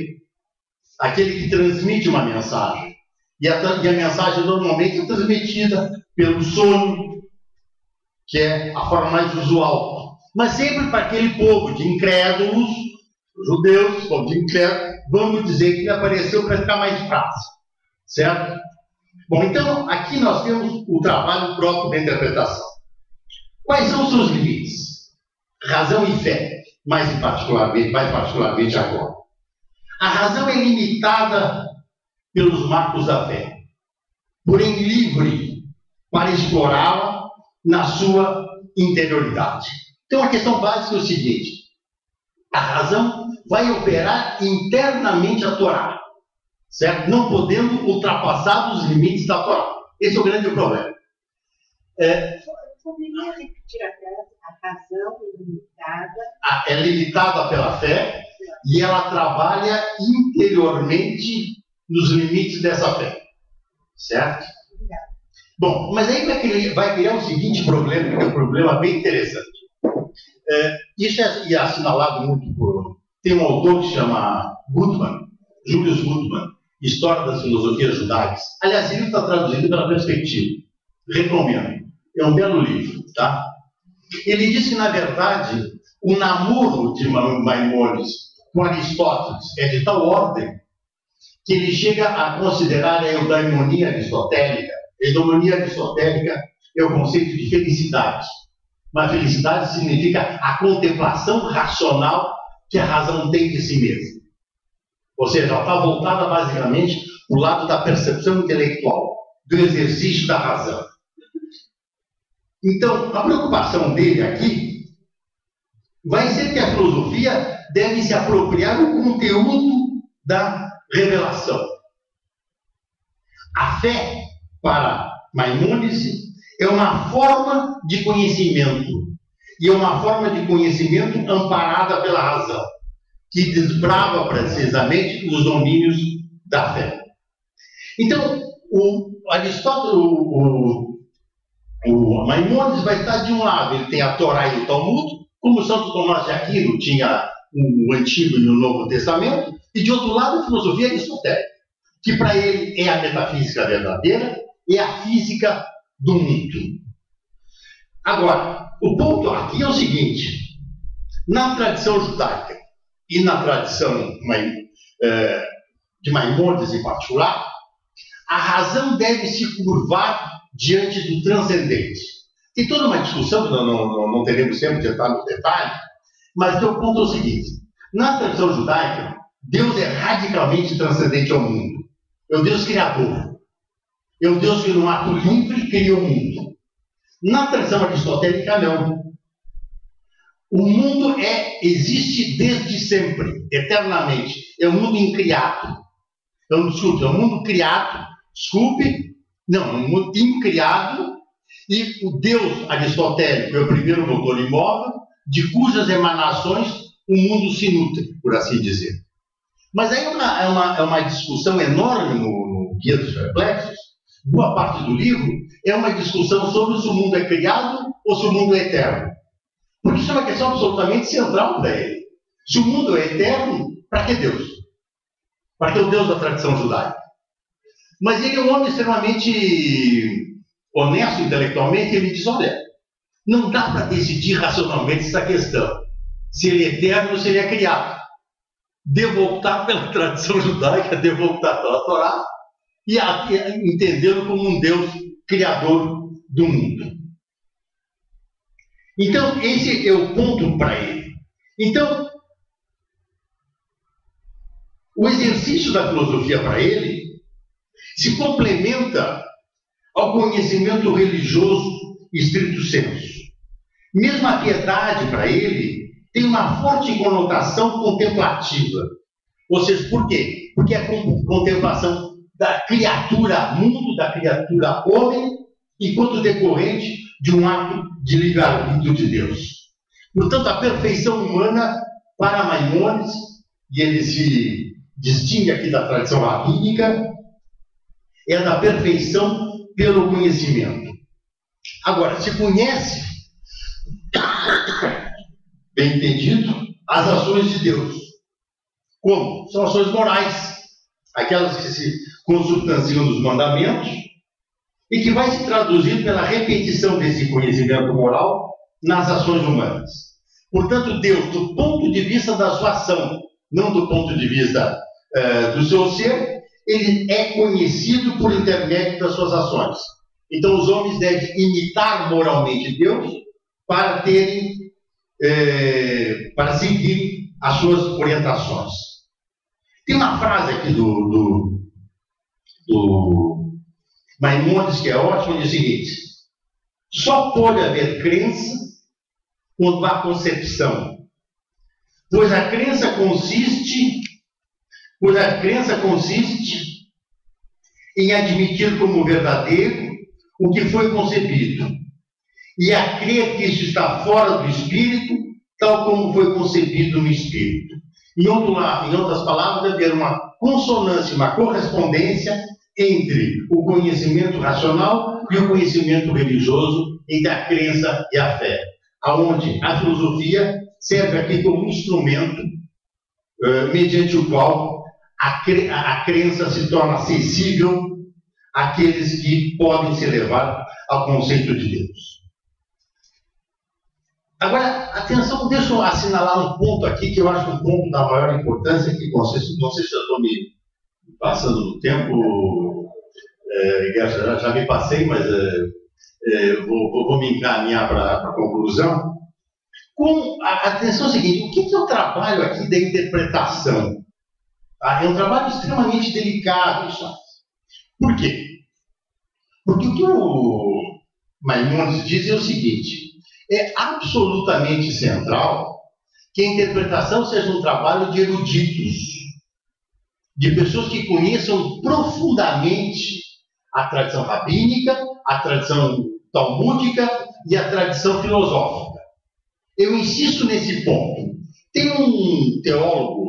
Aquele que transmite uma mensagem. E a mensagem normalmente é transmitida pelo sonho, que é a forma mais usual. Mas sempre para aquele povo de incrédulos, judeus, povo de incrédulos, vamos dizer que ele apareceu para ficar mais fácil. Certo? Bom, então, aqui nós temos o trabalho próprio da interpretação. Quais são os seus limites? Razão e fé, mais particularmente agora. A razão é limitada pelos marcos da fé, porém livre para explorá-la na sua interioridade. Então, a questão básica é o seguinte: a razão vai operar internamente a Torá, certo? Não podendo ultrapassar os limites da Torá. Esse é o grande problema. Poderia repetir a frase? A razão é limitada. É limitada pela fé e ela trabalha interiormente nos limites dessa fé. Certo? Obrigada. Bom, mas aí vai criar o seguinte problema, que é um problema bem interessante. Isso é assinalado muito por... Tem um autor que se chama Julius Gutmann, História das Filosofias Judaicas. Aliás, ele está traduzido pela Perspectiva. Recomendo. É um belo livro, tá? Ele diz que, na verdade, o namoro de Maimonides com Aristóteles é de tal ordem que ele chega a considerar a eudaimonia aristotélica. A eudaimonia aristotélica é o conceito de felicidade. Mas felicidade significa a contemplação racional que a razão tem de si mesma. Ou seja, ela está voltada basicamente para o lado da percepção intelectual, do exercício da razão. Então, a preocupação dele aqui vai ser que a filosofia deve se apropriar do conteúdo da revelação. A fé, para Maimonides, é uma forma de conhecimento. E é uma forma de conhecimento amparada pela razão, que desbrava precisamente os domínios da fé. Então, o Maimonides vai estar de um lado, ele tem a Torá e o Talmud, como Santo Tomás de Aquino tinha o Antigo e o Novo Testamento, e de outro lado a filosofia aristotélica, que para ele é a metafísica verdadeira, é a física do mundo. Agora, o ponto aqui é o seguinte: na tradição judaica e na tradição de Maimônides em particular, a razão deve se curvar diante do transcendente. Tem toda uma discussão, não teremos tempo de entrar no detalhe, mas o ponto é o seguinte: na tradição judaica, Deus é radicalmente transcendente ao mundo. É o Deus criador. É o Deus que, num ato livre, criou o mundo. Na tradição aristotélica, não. O mundo existe desde sempre, eternamente. É um mundo incriado. É um mundo criado. É um mundo incriado. E o Deus aristotélico é o primeiro motor imóvel, de cujas emanações o mundo se nutre, por assim dizer. Mas aí é uma discussão enorme no Guia dos Perplexos. Boa parte do livro é uma discussão sobre se o mundo é criado ou se o mundo é eterno. Porque isso é uma questão absolutamente central para ele. Se o mundo é eterno, para que Deus? Para que o Deus da tradição judaica? Mas ele é um homem extremamente honesto intelectualmente. Ele diz: olha, não dá para decidir racionalmente essa questão, se ele é eterno ou se ele é criado. Devo optar pela tradição judaica, devo optar pela Torá, e entendê-lo como um Deus criador do mundo. Então, esse é o ponto para ele. Então, o exercício da filosofia para ele se complementa ao conhecimento religioso estrito sensu. Mesmo a piedade para ele tem uma forte conotação contemplativa. Ou seja, por quê? Porque é a contemplação da criatura mundo, da criatura homem, enquanto decorrente de um ato de livre-arbítrio de Deus. Portanto, a perfeição humana para Maimônides, e ele se distingue aqui da tradição rabínica, é a da perfeição pelo conhecimento. Agora, se conhece, bem entendido, as ações de Deus. Como? São ações morais, aquelas que se consubstanciam dos mandamentos e que vai se traduzir pela repetição desse conhecimento moral nas ações humanas. Portanto, Deus, do ponto de vista da sua ação, não do ponto de vista do seu ser, ele é conhecido por intermédio das suas ações. Então, os homens devem imitar moralmente Deus para para seguir as suas orientações. Tem uma frase aqui do Maimônides que é ótima, diz o seguinte: só pode haver crença quando há concepção, pois a crença consiste em admitir como verdadeiro o que foi concebido, e a crer que isso está fora do espírito, tal como foi concebido no espírito. Em outras palavras, deve haver uma consonância, uma correspondência entre o conhecimento racional e o conhecimento religioso, entre a crença e a fé, aonde a filosofia serve aqui como instrumento mediante o qual a crença se torna acessível àqueles que podem se levar ao conceito de Deus. Agora, atenção, deixa eu assinalar um ponto aqui que eu acho um ponto da maior importância, que não sei se eu estou me passando do tempo, já me passei, mas vou me encaminhar para a conclusão. Atenção é o seguinte: o que é o trabalho aqui da interpretação? É um trabalho extremamente delicado, isso. Por quê? Porque o que o Maimônides diz é o seguinte: é absolutamente central que a interpretação seja um trabalho de eruditos, de pessoas que conheçam profundamente a tradição rabínica, a tradição talmúdica e a tradição filosófica. Eu insisto nesse ponto. Tem um teólogo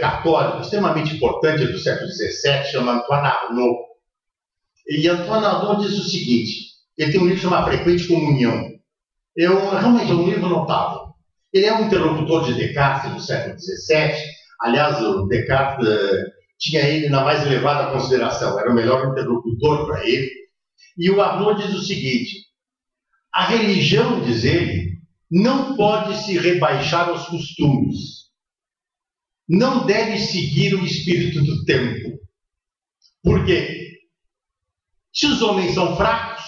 católico extremamente importante do século XVII, chama Antoine Arnaud. E Antoine Arnaud diz o seguinte: ele tem um livro chamado Frequente Comunhão. Realmente é um livro notável. Ele é um interlocutor de Descartes do século XVII. Aliás, o Descartes tinha ele na mais elevada consideração, era o melhor interlocutor para ele. E o Arnaud diz o seguinte: a religião, diz ele, não pode se rebaixar aos costumes. Não deve seguir o espírito do tempo. Por quê? Se os homens são fracos,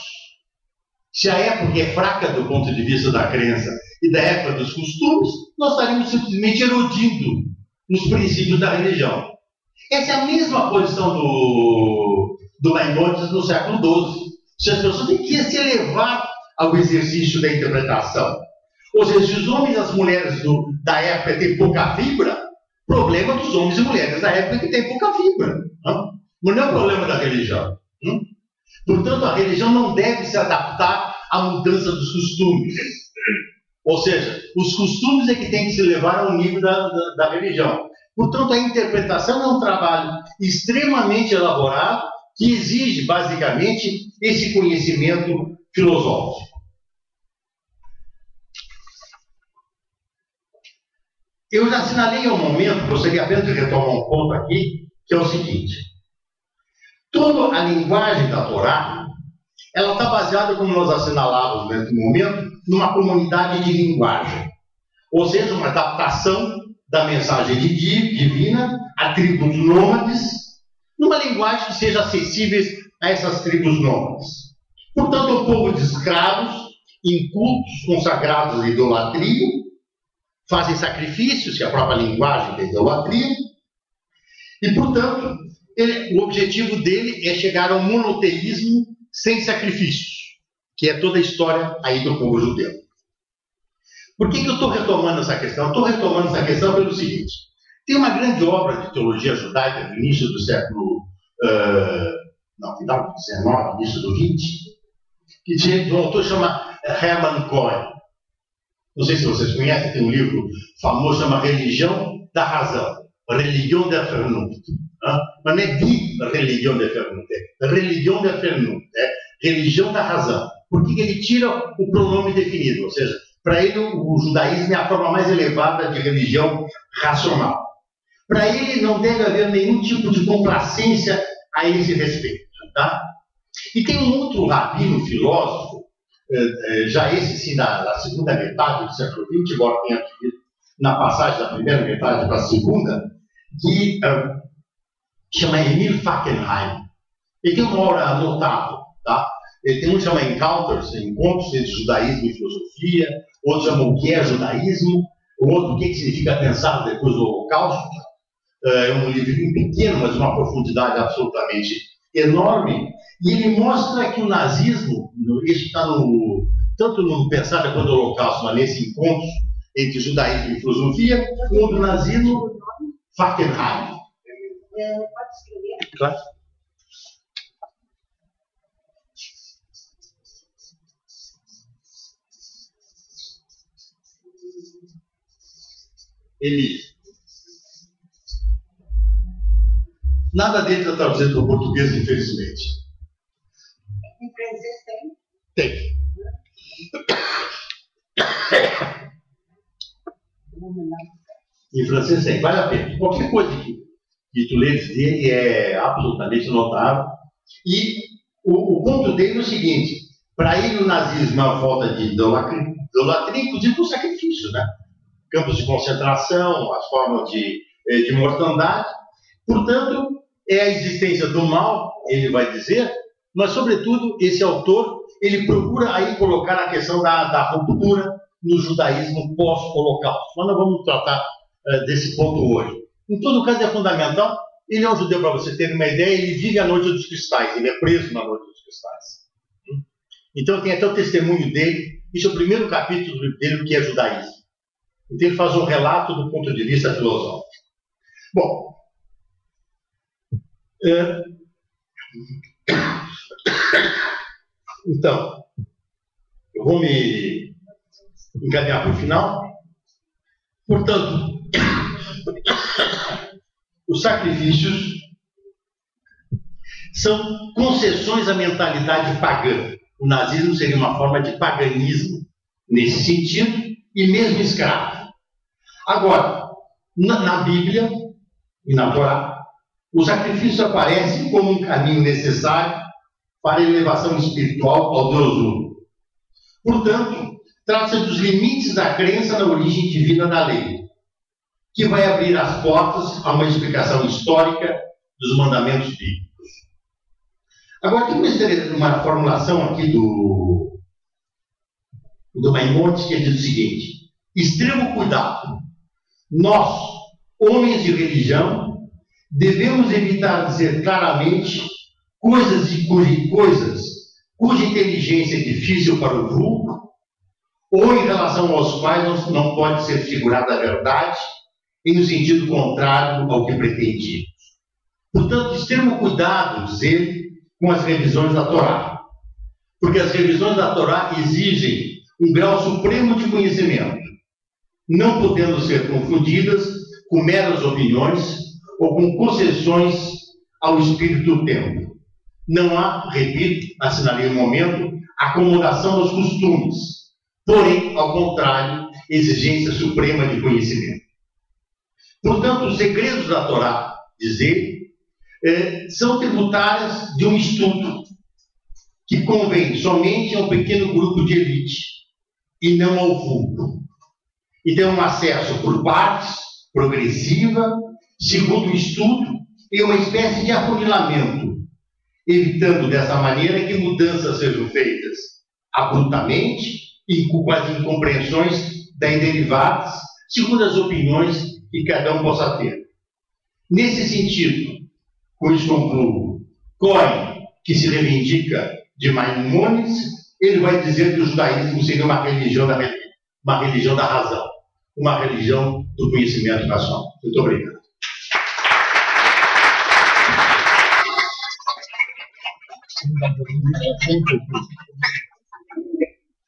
se a época é fraca do ponto de vista da crença e da época dos costumes, nós estaríamos simplesmente erodindo os princípios da religião. Essa é a mesma posição do Maimonides no século XII. Se as pessoas têm que se elevar ao exercício da interpretação. Ou seja, se os homens e as mulheres da época têm pouca fibra, problema dos homens e mulheres da época que têm pouca fibra. Mas não é o problema da religião. Portanto, a religião não deve se adaptar à mudança dos costumes. Ou seja, os costumes é que têm que se levar ao nível da religião. Portanto, a interpretação é um trabalho extremamente elaborado que exige, basicamente, esse conhecimento filosófico. Eu já assinalei um momento, gostaria apenas de retomar um ponto aqui, que é o seguinte: toda a linguagem da Torá, ela está baseada, como nós assinalávamos nesse momento, numa comunidade de linguagem. Ou seja, uma adaptação da mensagem divina a tribos nômades, numa linguagem que seja acessível a essas tribos nômades. Portanto, o povo de escravos, em cultos consagrados à idolatria, fazem sacrifícios, que é a própria linguagem da idolatria, e, portanto, o objetivo dele é chegar ao monoteísmo sem sacrifícios, que é toda a história aí do povo judeu. Por que eu estou retomando essa questão? Estou retomando essa questão pelo seguinte: tem uma grande obra de teologia judaica do início do século final do XIX, início do XX, que de um autor chama Hermann Cohen. Não sei se vocês conhecem, tem um livro famoso chama Religião da Razão, Religião der Vernunft. Mas não é de Religião der Vernunft, é Religião der Vernunft, é religião da razão. Por que ele tira o pronome definido? Ou seja, para ele o judaísmo é a forma mais elevada de religião racional. Para ele não deve haver nenhum tipo de complacência a esse respeito. Tá? E tem um outro rabino filósofo, já esse sim na segunda metade do século XX, embora tenha vivido na passagem da primeira metade para a segunda, que chama Emil Fackenheim. Ele tem uma obra notável. Tá? Ele tem um que chama Encounters, Encontros entre Judaísmo e Filosofia, outro chama O que é Judaísmo, o outro O que significa pensar depois do Holocausto. É um livrinho pequeno, mas de uma profundidade absolutamente enorme, e ele mostra que o nazismo, isso está tanto no Pensar depois do Holocausto, mas nesse encontro entre judaísmo e filosofia, o do nazismo, Fackenheim. Pode escrever? Claro. Ele. Nada dele está traduzido para o português, infelizmente. Em francês tem? Tem. Em francês tem, vale a pena. Qualquer coisa que tu lês dele é absolutamente notável. E o ponto dele é o seguinte: para ele o nazismo é uma falta de idolatria, inclusive por sacrifício, né? Campos de concentração, as formas de mortandade. Portanto, é a existência do mal, ele vai dizer, mas, sobretudo, esse autor, ele procura aí colocar a questão da ruptura no judaísmo pós-holocausto. Mas nós vamos tratar desse ponto hoje. Em todo caso, é fundamental. Ele é um judeu, para você ter uma ideia, ele vive a noite dos cristais, ele é preso na noite dos cristais. Então, tem até o testemunho dele, isso é o primeiro capítulo dele, o que é judaísmo. Então, ele faz um relato do ponto de vista filosófico. Bom, então, eu vou me encaminhar para o final. Portanto, os sacrifícios são concessões à mentalidade pagã. O nazismo seria uma forma de paganismo nesse sentido, e mesmo escravo. Agora, na Bíblia e na Torá, o sacrifício aparece como um caminho necessário para a elevação espiritual ao Deus uno. Portanto, trata-se dos limites da crença na origem divina da lei, que vai abrir as portas a uma explicação histórica dos mandamentos bíblicos. Agora, tem uma formulação aqui do Maimonides que diz o seguinte: extremo cuidado. Nós, homens de religião, devemos evitar dizer claramente coisas cuja inteligência é difícil para o vulgo, ou em relação aos quais não pode ser figurada a verdade, e no sentido contrário ao que pretendíamos. Portanto, extremo cuidado, dizer, com as revisões da Torá, porque as revisões da Torá exigem um grau supremo de conhecimento, não podendo ser confundidas com meras opiniões ou com concessões ao espírito do tempo. Não há, repito, assinalei um momento, acomodação aos costumes, porém, ao contrário, exigência suprema de conhecimento. Portanto, os segredos da Torá, diz ele, são tributários de um estudo que convém somente a um pequeno grupo de elite e não ao vulgo. E tem um acesso por partes, progressiva, segundo o estudo, e uma espécie de afunilamento, evitando dessa maneira que mudanças sejam feitas abruptamente e com as incompreensões daí derivadas, segundo as opiniões que cada um possa ter. Nesse sentido, com isso concluo, Cohen, que se reivindica de Maimonides, ele vai dizer que o judaísmo seria uma religião da razão, uma religião do conhecimento nacional. Muito obrigado.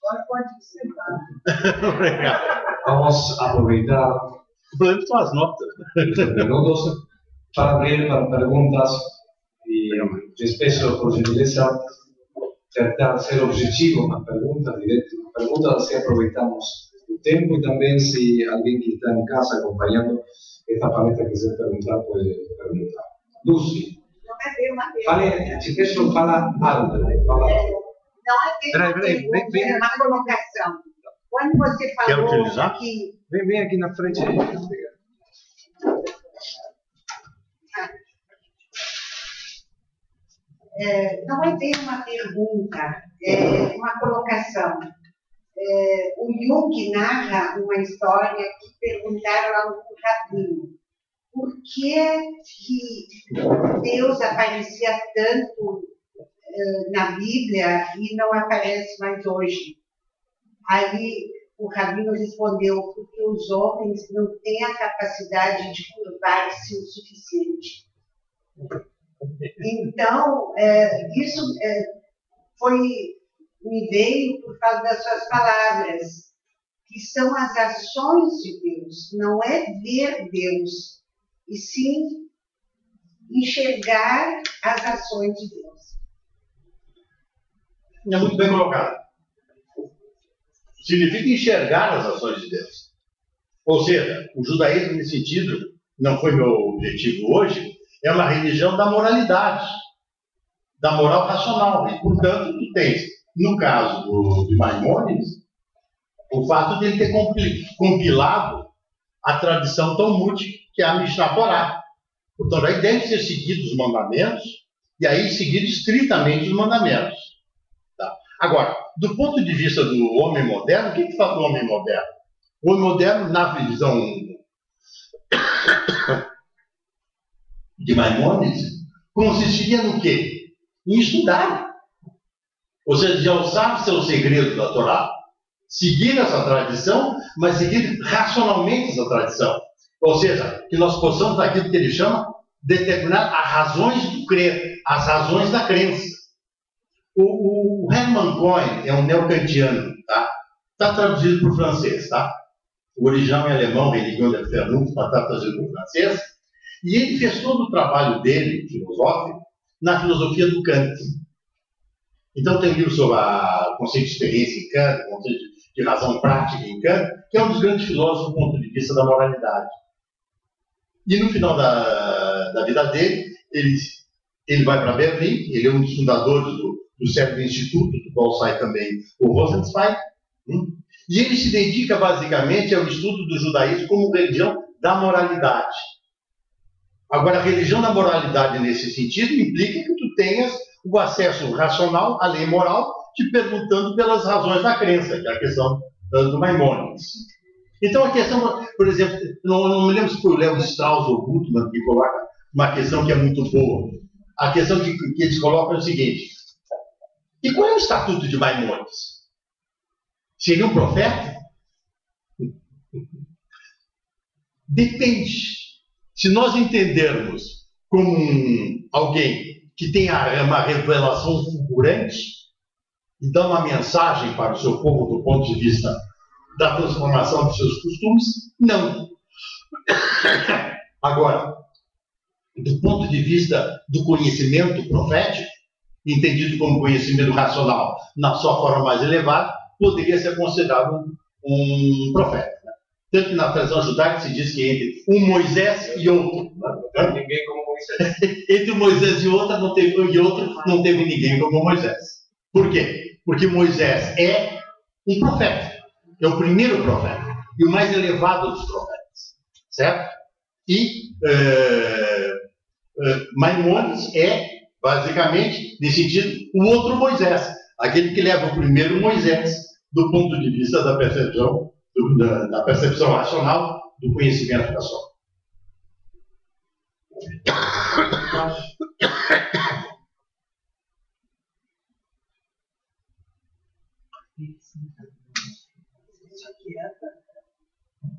Agora pode sentar. Obrigado. Vamos aproveitar Podemos tomar as notas. estos minutos para abrir para preguntas y les peço por gentileza tratar de ser objetivo nas perguntas, assim aproveitamos o tempo e também se alguém que está em casa acompanhando esta palestra quiser perguntar, pode perguntar. Lucy, Não é bem uma fale, pergunta. te peço, fala alto. Fala. Não é bem uma Peraí, pergunta, vem. é uma colocação. Quando você Quer falou utilizar? que Vem aqui na frente. não é bem uma pergunta, é uma colocação. O Jung narra uma história que perguntaram a um rabino por que Deus aparecia tanto na Bíblia e não aparece mais hoje. Aí o rabino respondeu, porque os homens não têm a capacidade de curvar-se o suficiente. Então, isso me veio por causa das suas palavras, que são as ações de Deus, não é ver Deus, e sim enxergar as ações de Deus. É muito bem colocado. Significa enxergar as ações de Deus. Ou seja, o judaísmo, nesse sentido, não foi meu objetivo hoje, é uma religião da moralidade, da moral racional. E, portanto, tu tens, no caso de Maimonides, o fato de ele ter compilado a tradição talmúdica, que é a Mishnah Torá. Portanto, aí devem ser seguidos os mandamentos, e aí seguir estritamente os mandamentos. Tá? Agora, do ponto de vista do homem moderno, o que fala do homem moderno? O homem moderno, na visão de Maimonides, consistiria no quê? Em estudar. Ou seja, de alçar seus segredos da Torá. Seguir essa tradição, mas seguir racionalmente essa tradição. Ou seja, que nós possamos, aquilo que ele chama, determinar as razões do crer, as razões da crença. O Hermann Cohen é um neocantiano, tá? Está traduzido para o francês, tá? O original em alemão, Religion der Vernunft, está traduzido para o francês. E ele fez todo o trabalho dele, filosófico, na filosofia do Kant. Então tem um livro sobre o conceito de experiência em Kant, o conceito de razão prática em Kant, que é um dos grandes filósofos do ponto de vista da moralidade. E no final da vida dele, ele vai para Berlim, ele é um dos fundadores do célebre instituto, do qual sai também o Rosenzweig, e ele se dedica basicamente ao estudo do judaísmo como religião da moralidade. Agora, a religião da moralidade nesse sentido implica que tu tenhas o acesso racional à lei moral, te perguntando pelas razões da crença, que é a questão do Maimônides. Então, a questão, por exemplo, não me lembro se foi o Léo Strauss ou Gutmann que coloca uma questão que é muito boa. A questão que eles colocam é o seguinte: e qual é o estatuto de Maimônides? Seria um profeta? Depende. Se nós entendermos como alguém que tem uma revelação fulgurante e dá uma mensagem para o seu povo do ponto de vista da transformação dos seus costumes, não. Agora, do ponto de vista do conhecimento profético, entendido como conhecimento racional na sua forma mais elevada, poderia ser considerado um profeta. Tanto que na tradição judaica se diz que entre um Moisés e outro, ninguém como Moisés. Entre um Moisés e outro não teve ninguém como Moisés. Por quê? Porque Moisés é um profeta, é o primeiro profeta e o mais elevado dos profetas, certo? E Maimônides é, basicamente, nesse sentido, o outro Moisés, aquele que leva o primeiro Moisés do ponto de vista da percepção, da percepção racional, do conhecimento racional.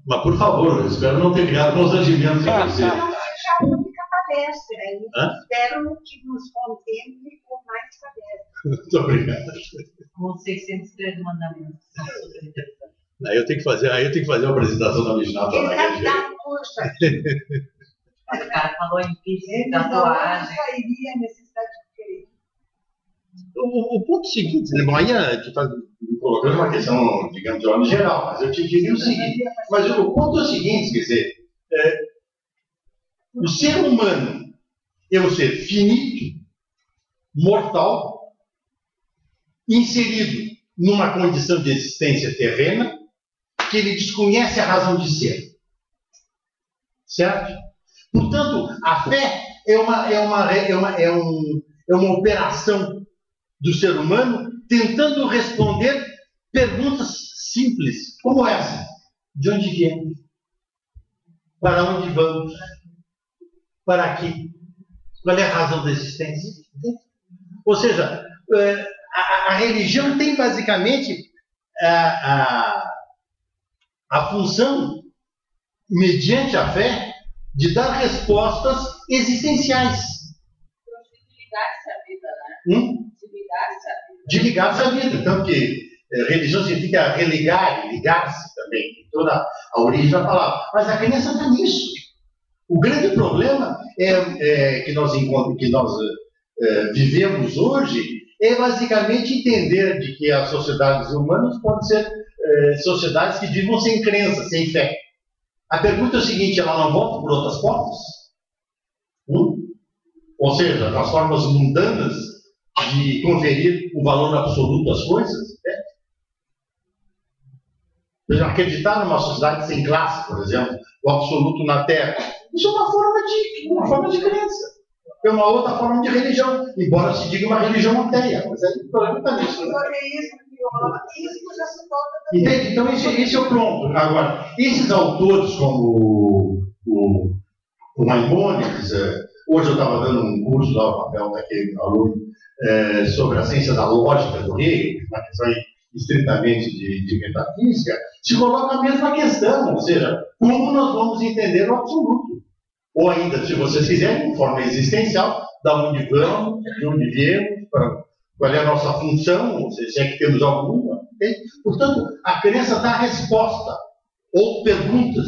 Mas, por favor, eu espero não ter criado constrangimentos em você. Não seja a única palestra. Espero que nos contemple com mais palestras. Muito obrigado. Com 603 mandamentos. Aí eu tenho que fazer a apresentação da Mishnah para Exato, puxa. O cara falou em piercing, Não tatuagem. sairia a necessidade de querer. O ponto seguinte, né? Bom, aí tu está me colocando uma questão, digamos, de ordem geral, mas eu te diria o seguinte, mas o ponto é o seguinte, quer dizer, o ser humano é um ser finito, mortal, inserido numa condição de existência terrena, que ele desconhece a razão de ser. Certo? Portanto, a fé é uma operação do ser humano tentando responder perguntas simples, como essa: de onde viemos? Para onde vamos? Para quê? Qual é a razão da existência? Ou seja, a religião tem basicamente a função, mediante a fé, de dar respostas existenciais. De ligar-se à vida, né? De ligar-se à vida. Então, que religião significa religar, ligar-se também. Toda a origem da palavra. Mas a crença está nisso. O grande problema que nós vivemos hoje é basicamente entender de que as sociedades humanas podem ser sociedades que vivam sem crença, sem fé. A pergunta é o seguinte: ela não volta por outras portas? Ou seja, das formas mundanas de conferir o valor absoluto às coisas? Acreditar numa sociedade sem classe, por exemplo, o absoluto na Terra, isso é uma forma de crença. É uma outra forma de religião, embora se diga uma religião ateia. Mas aí o problema está nisso. Entende? Então, esse é o ponto. Agora, esses autores, como o Maimônides, hoje eu estava dando um curso lá, o papel daquele aluno, sobre a ciência da lógica do Hegel, uma questão estritamente de metafísica, se coloca a mesma questão, ou seja, como nós vamos entender o absoluto? Ou ainda, se vocês quiserem, de forma existencial, da onde vamos, de onde viemos, qual é a nossa função, se é que temos alguma. Okay? Portanto, a crença dá resposta, ou perguntas.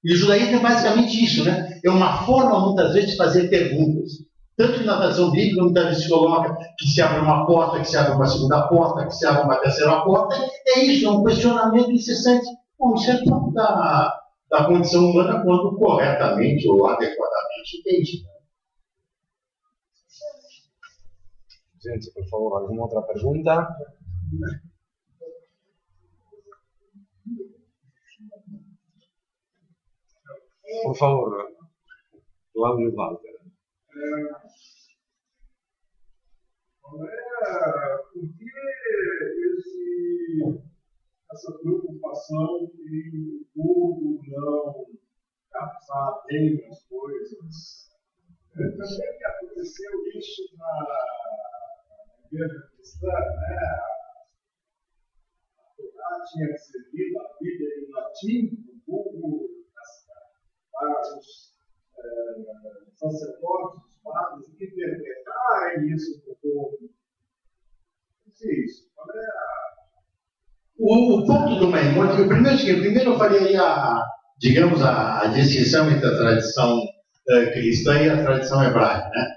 E o judaísmo é basicamente isso, né? É uma forma, muitas vezes, de fazer perguntas. Tanto na tradição bíblica, muitas vezes se coloca que se abre uma porta, que se abre uma segunda porta, que se abre uma terceira porta. É isso, é um questionamento incessante. Bom, isso é parte da condição humana quando corretamente ou adequadamente entende. Gente, por favor, alguma outra pergunta? Por favor, Cláudio Walter. Por que essa preocupação em o povo não captar bem as coisas? Também aconteceu isso na igreja cristã, né? A Torá tinha que ser lida, a Bíblia em latim, o povo, para os sacerdotes, os padres, interpretarem isso para o povo. Isso. O ponto do Maimônides, primeiro eu faria aí a distinção entre a tradição cristã e a tradição hebraica, né?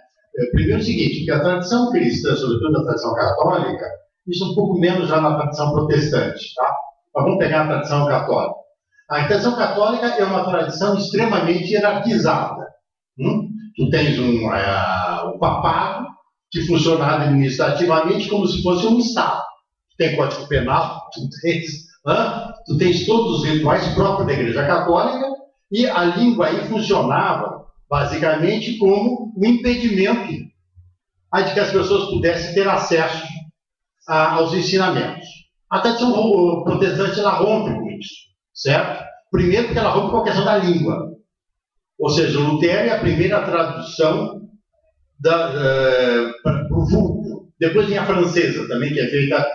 Primeiro o seguinte, que a tradição cristã, sobretudo a tradição católica, isso um pouco menos já na tradição protestante, tá? Mas vamos pegar a tradição católica. A tradição católica é uma tradição extremamente hierarquizada. Tu tens um papado que funciona administrativamente como se fosse um Estado. Tu tem Código Penal, tu tens todos os rituais próprios da Igreja Católica, e a língua aí funcionava basicamente como um impedimento de que as pessoas pudessem ter acesso aos ensinamentos. A tradição protestante ela rompe com isso, certo? Primeiro porque ela rompe com a questão da língua. Ou seja, o Lutero é a primeira tradução para o vulgo. Depois vem a francesa também, que é feita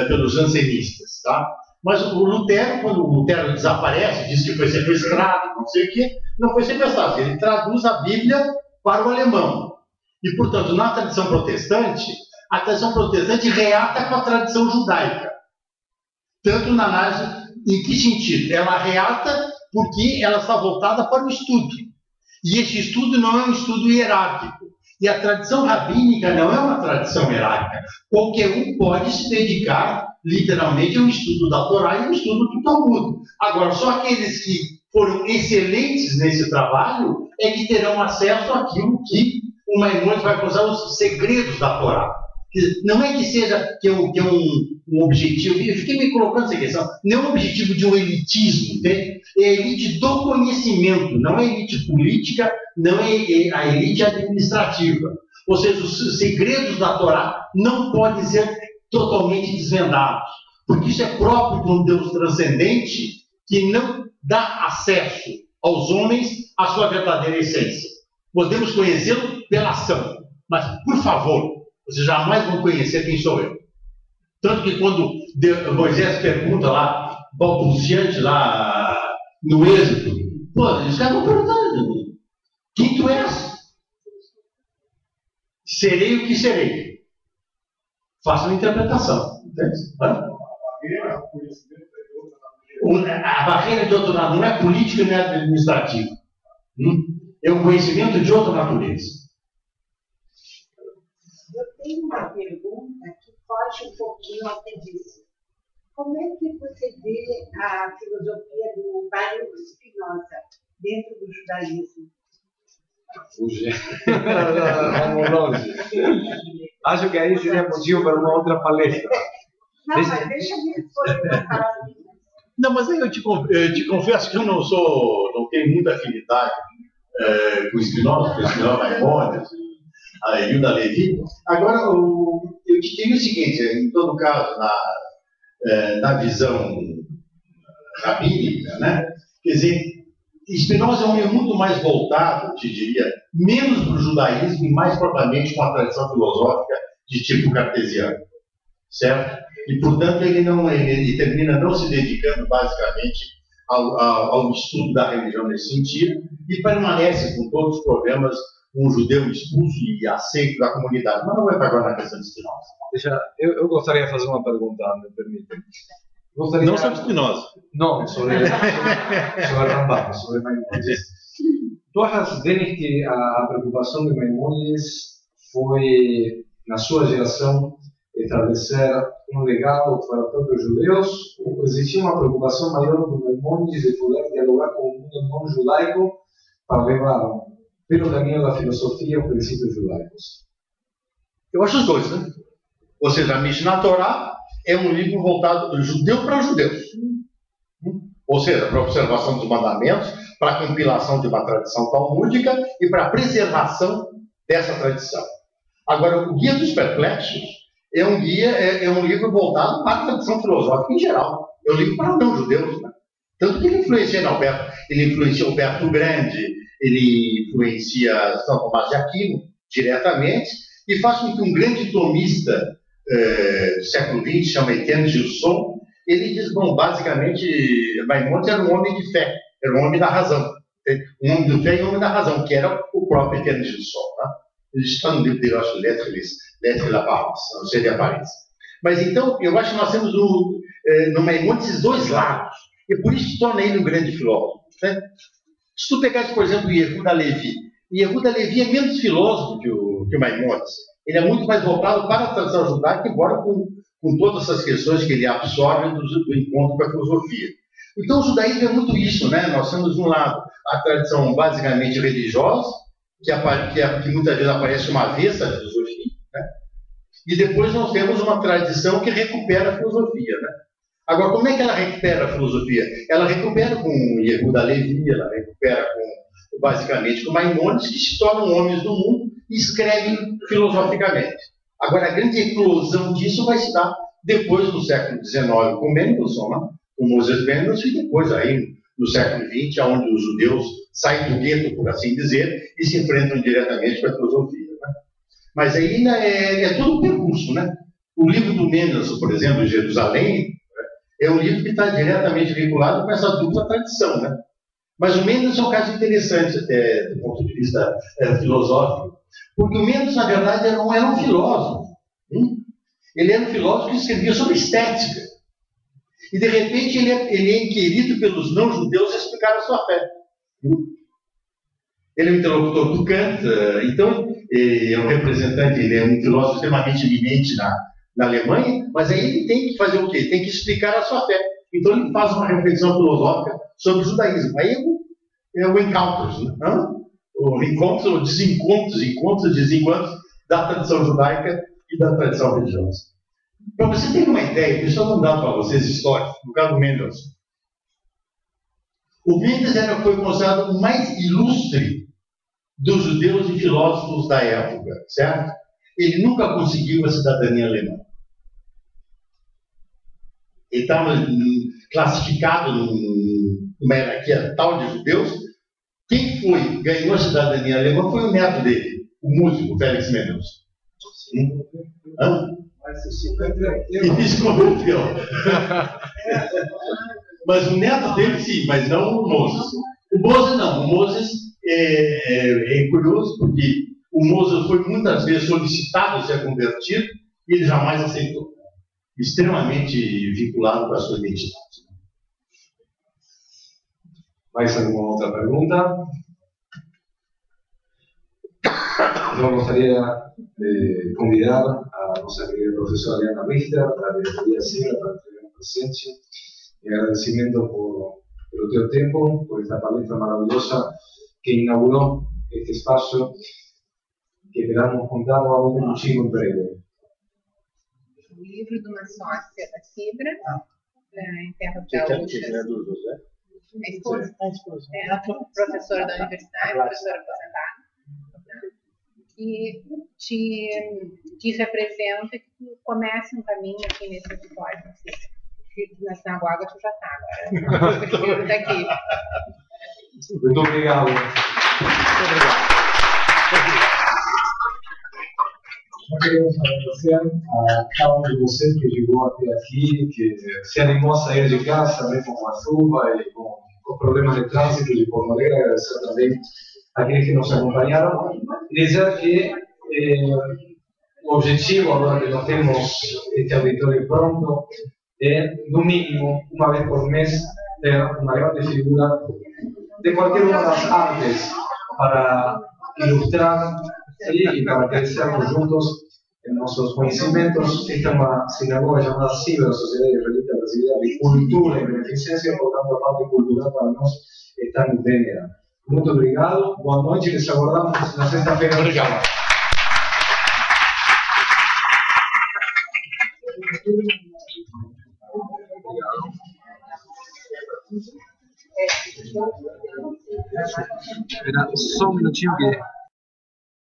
pelos jansenistas, tá? Mas o Lutero, quando o Lutero desaparece, diz que foi sequestrado, não sei o quê, não foi sequestrado, ele traduz a Bíblia para o alemão. E, portanto, na tradição protestante, a tradição protestante reata com a tradição judaica. Tanto na análise, em que sentido? Ela reata porque ela está voltada para o estudo. E esse estudo não é um estudo hierárquico. E a tradição rabínica não é uma tradição hierárquica. Qualquer um pode se dedicar, literalmente, ao estudo da Torá e ao estudo do Talmud. Agora, só aqueles que foram excelentes nesse trabalho é que terão acesso àquilo que o Maimônides vai usar os segredos da Torá. Não é que seja um objetivo, eu fiquei me colocando essa questão, não é um objetivo de um elitismo, entende? É a elite do conhecimento, não é a elite política, não é a elite administrativa. Ou seja, os segredos da Torá não podem ser totalmente desvendados, porque isso é próprio de um Deus transcendente que não dá acesso aos homens à sua verdadeira essência. Podemos conhecê-lo pela ação, mas, por favor, vocês jamais vão conhecer quem sou eu. Tanto que quando Moisés pergunta lá, balbuciante lá no Êxodo, os caras vão perguntando, quem tu és? Serei o que serei. Faça uma interpretação. Entende? A barreira de outra natureza não é política nem administrativa. É um conhecimento de outra natureza. Eu tenho uma pergunta que foge um pouquinho ao que disse. Como é que você vê a filosofia do Baruch Spinoza dentro do judaísmo? Vamos longe. Acho que aí seria motivo para uma outra palestra. Não, mas deixa eu me responder uma palavra. Não, mas aí eu te confesso que eu não tenho muita afinidade com o Spinoza, com o Spinoza Maimônides, a Yehuda Levi. Agora, eu te digo o seguinte, em todo caso, na visão rabínica, né? Quer dizer, Spinoza é um homem muito mais voltado, te diria, menos para o judaísmo e mais propriamente com a tradição filosófica de tipo cartesiano, certo? E, portanto, ele termina não se dedicando basicamente ao estudo da religião nesse sentido e permanece com todos os problemas um judeu expulso e aceito da comunidade. Mas não vai agora na questão de Spinoza. Eu gostaria de fazer uma pergunta, me permite. Não sobre Spinoza. Não, sobre Rambam, sobre Maimônides. Tu achas, Denis, que a preocupação de Maimônides foi, na sua geração, estabelecer um legado para os próprios judeus? Ou existia uma preocupação maior do Maimônides de poder dialogar com o mundo não judaico para levar, pelo caminho da filosofia, os princípios judaicos? Eu acho as coisas, né? Ou seja, a Mishnah Torá é um livro voltado do judeu para os judeus. Ou seja, para a observação dos mandamentos, para a compilação de uma tradição talmúdica e para a preservação dessa tradição. Agora, o Guia dos Perplexos é um livro voltado para a tradição filosófica em geral. É um livro para não-judeus, né? Tanto que ele influencia Alberto o Grande, ele influencia São Tomás de Aquino diretamente, e faz com que um grande tomista do século XX, chama Etienne Gilson, ele diz, bom, basicamente, Maimônides era um homem de fé, era um homem da razão. Um homem de fé e um homem da razão, que era o próprio Etienne Gilson. Né? Ele está no livro dele, eu acho, Lettres la Parence, não sei de aparência. Mas então, eu acho que nós temos no Maimônides esses dois lados, e por isso que torna ele um grande filósofo. Né? Se tu pegares, por exemplo, Yehuda Levi, Yehuda Levi é menos filósofo que o Maimônides. Ele é muito mais voltado para a tradição judaica, embora com todas essas questões que ele absorve do encontro com a filosofia. Então, o judaísmo é muito isso, né? Nós temos, de um lado, a tradição basicamente religiosa, que muitas vezes aparece uma avessa à filosofia, né? E depois nós temos uma tradição que recupera a filosofia, né? Agora, como é que ela recupera a filosofia? Ela recupera com Yehuda Levi, ela recupera basicamente com Maimônides, que se tornam homens do mundo e escrevem filosoficamente. Agora, a grande eclosão disso vai se dar depois do século XIX com Mendelssohn, né? Com Moses Mendelssohn, e depois aí no século XX, onde os judeus saem do gueto, por assim dizer, e se enfrentam diretamente com a filosofia. Né? Mas aí é todo um percurso, né? O livro do Mendelssohn, por exemplo, Jerusalém, né? É um livro que está diretamente vinculado com essa dupla tradição, né? Mas o Mendelssohn é um caso interessante, até do ponto de vista filosófico, porque o Mendelssohn, na verdade, era um filósofo. Ele era um filósofo que escrevia sobre estética. E, de repente, ele é inquirido pelos não-judeus a explicar a sua fé. Ele é um interlocutor do Kant, então, é um representante, ele é um filósofo extremamente eminente na Alemanha, mas aí ele tem que fazer o quê? Tem que explicar a sua fé. Então, ele faz uma reflexão filosófica sobre o judaísmo. Aí é o encounters, né? O encontro, desencontros, encontros e desencontros da tradição judaica e da tradição religiosa. Para você ter uma ideia, deixa eu dar um dado para vocês histórico, no caso do Mendelssohn. O Mendelssohn foi considerado o mais ilustre dos judeus e filósofos da época, certo? Ele nunca conseguiu a cidadania alemã. Ele estava classificado numa hierarquia tal de judeus. Quem ganhou a cidadania alemã foi o neto dele, o músico Felix Mendelssohn. E se converteu. Mas o neto dele sim, mas não o Moses. O Moses não. O Moses é curioso porque o Moses foi muitas vezes solicitado a ser convertido e ele jamais aceitou. Extremamente vinculado com a sua identidade. ¿Mais alguma outra pergunta? Então, gostaria de convidar a nossa querida professora Liana Richter, da diretoria CIBRA, para entregar um presente e agradecimento pelo teu tempo, por esta palestra maravilhosa que inaugurou este espaço que esperamos contar novamente contigo em breve. O livro de uma sócia da CIBRA, em terras gaúchas. A esposa. É a professora da universidade, professora aposentada, que te representa que tu comece um caminho aqui nesse auditório. Na sinagoga tu já está agora. Prefiro daqui. Muito obrigado. Nós queremos agradecer a cada um de vocês que chegou até aqui, que se animou a sair de casa, mesmo com a chuva e com problemas de trânsito de Porto Alegre. Agradecer também àqueles que nos acompanharam. E dizer que o objetivo, agora que nós temos este auditório pronto, é, no mínimo, uma vez por mês, ter uma grande figura de qualquer uma das artes para ilustrar Sí, y para crecermos juntos en nuestros conocimientos. Esta es una sinagoga llamada SIBA, la Sociedad Israelita de Cultura y Beneficencia, por tanto, a parte cultural para nós está no DNA. Muito obrigado, boa noite, les aguardamos na sexta-feira. Obrigado. Espera só um minutinho que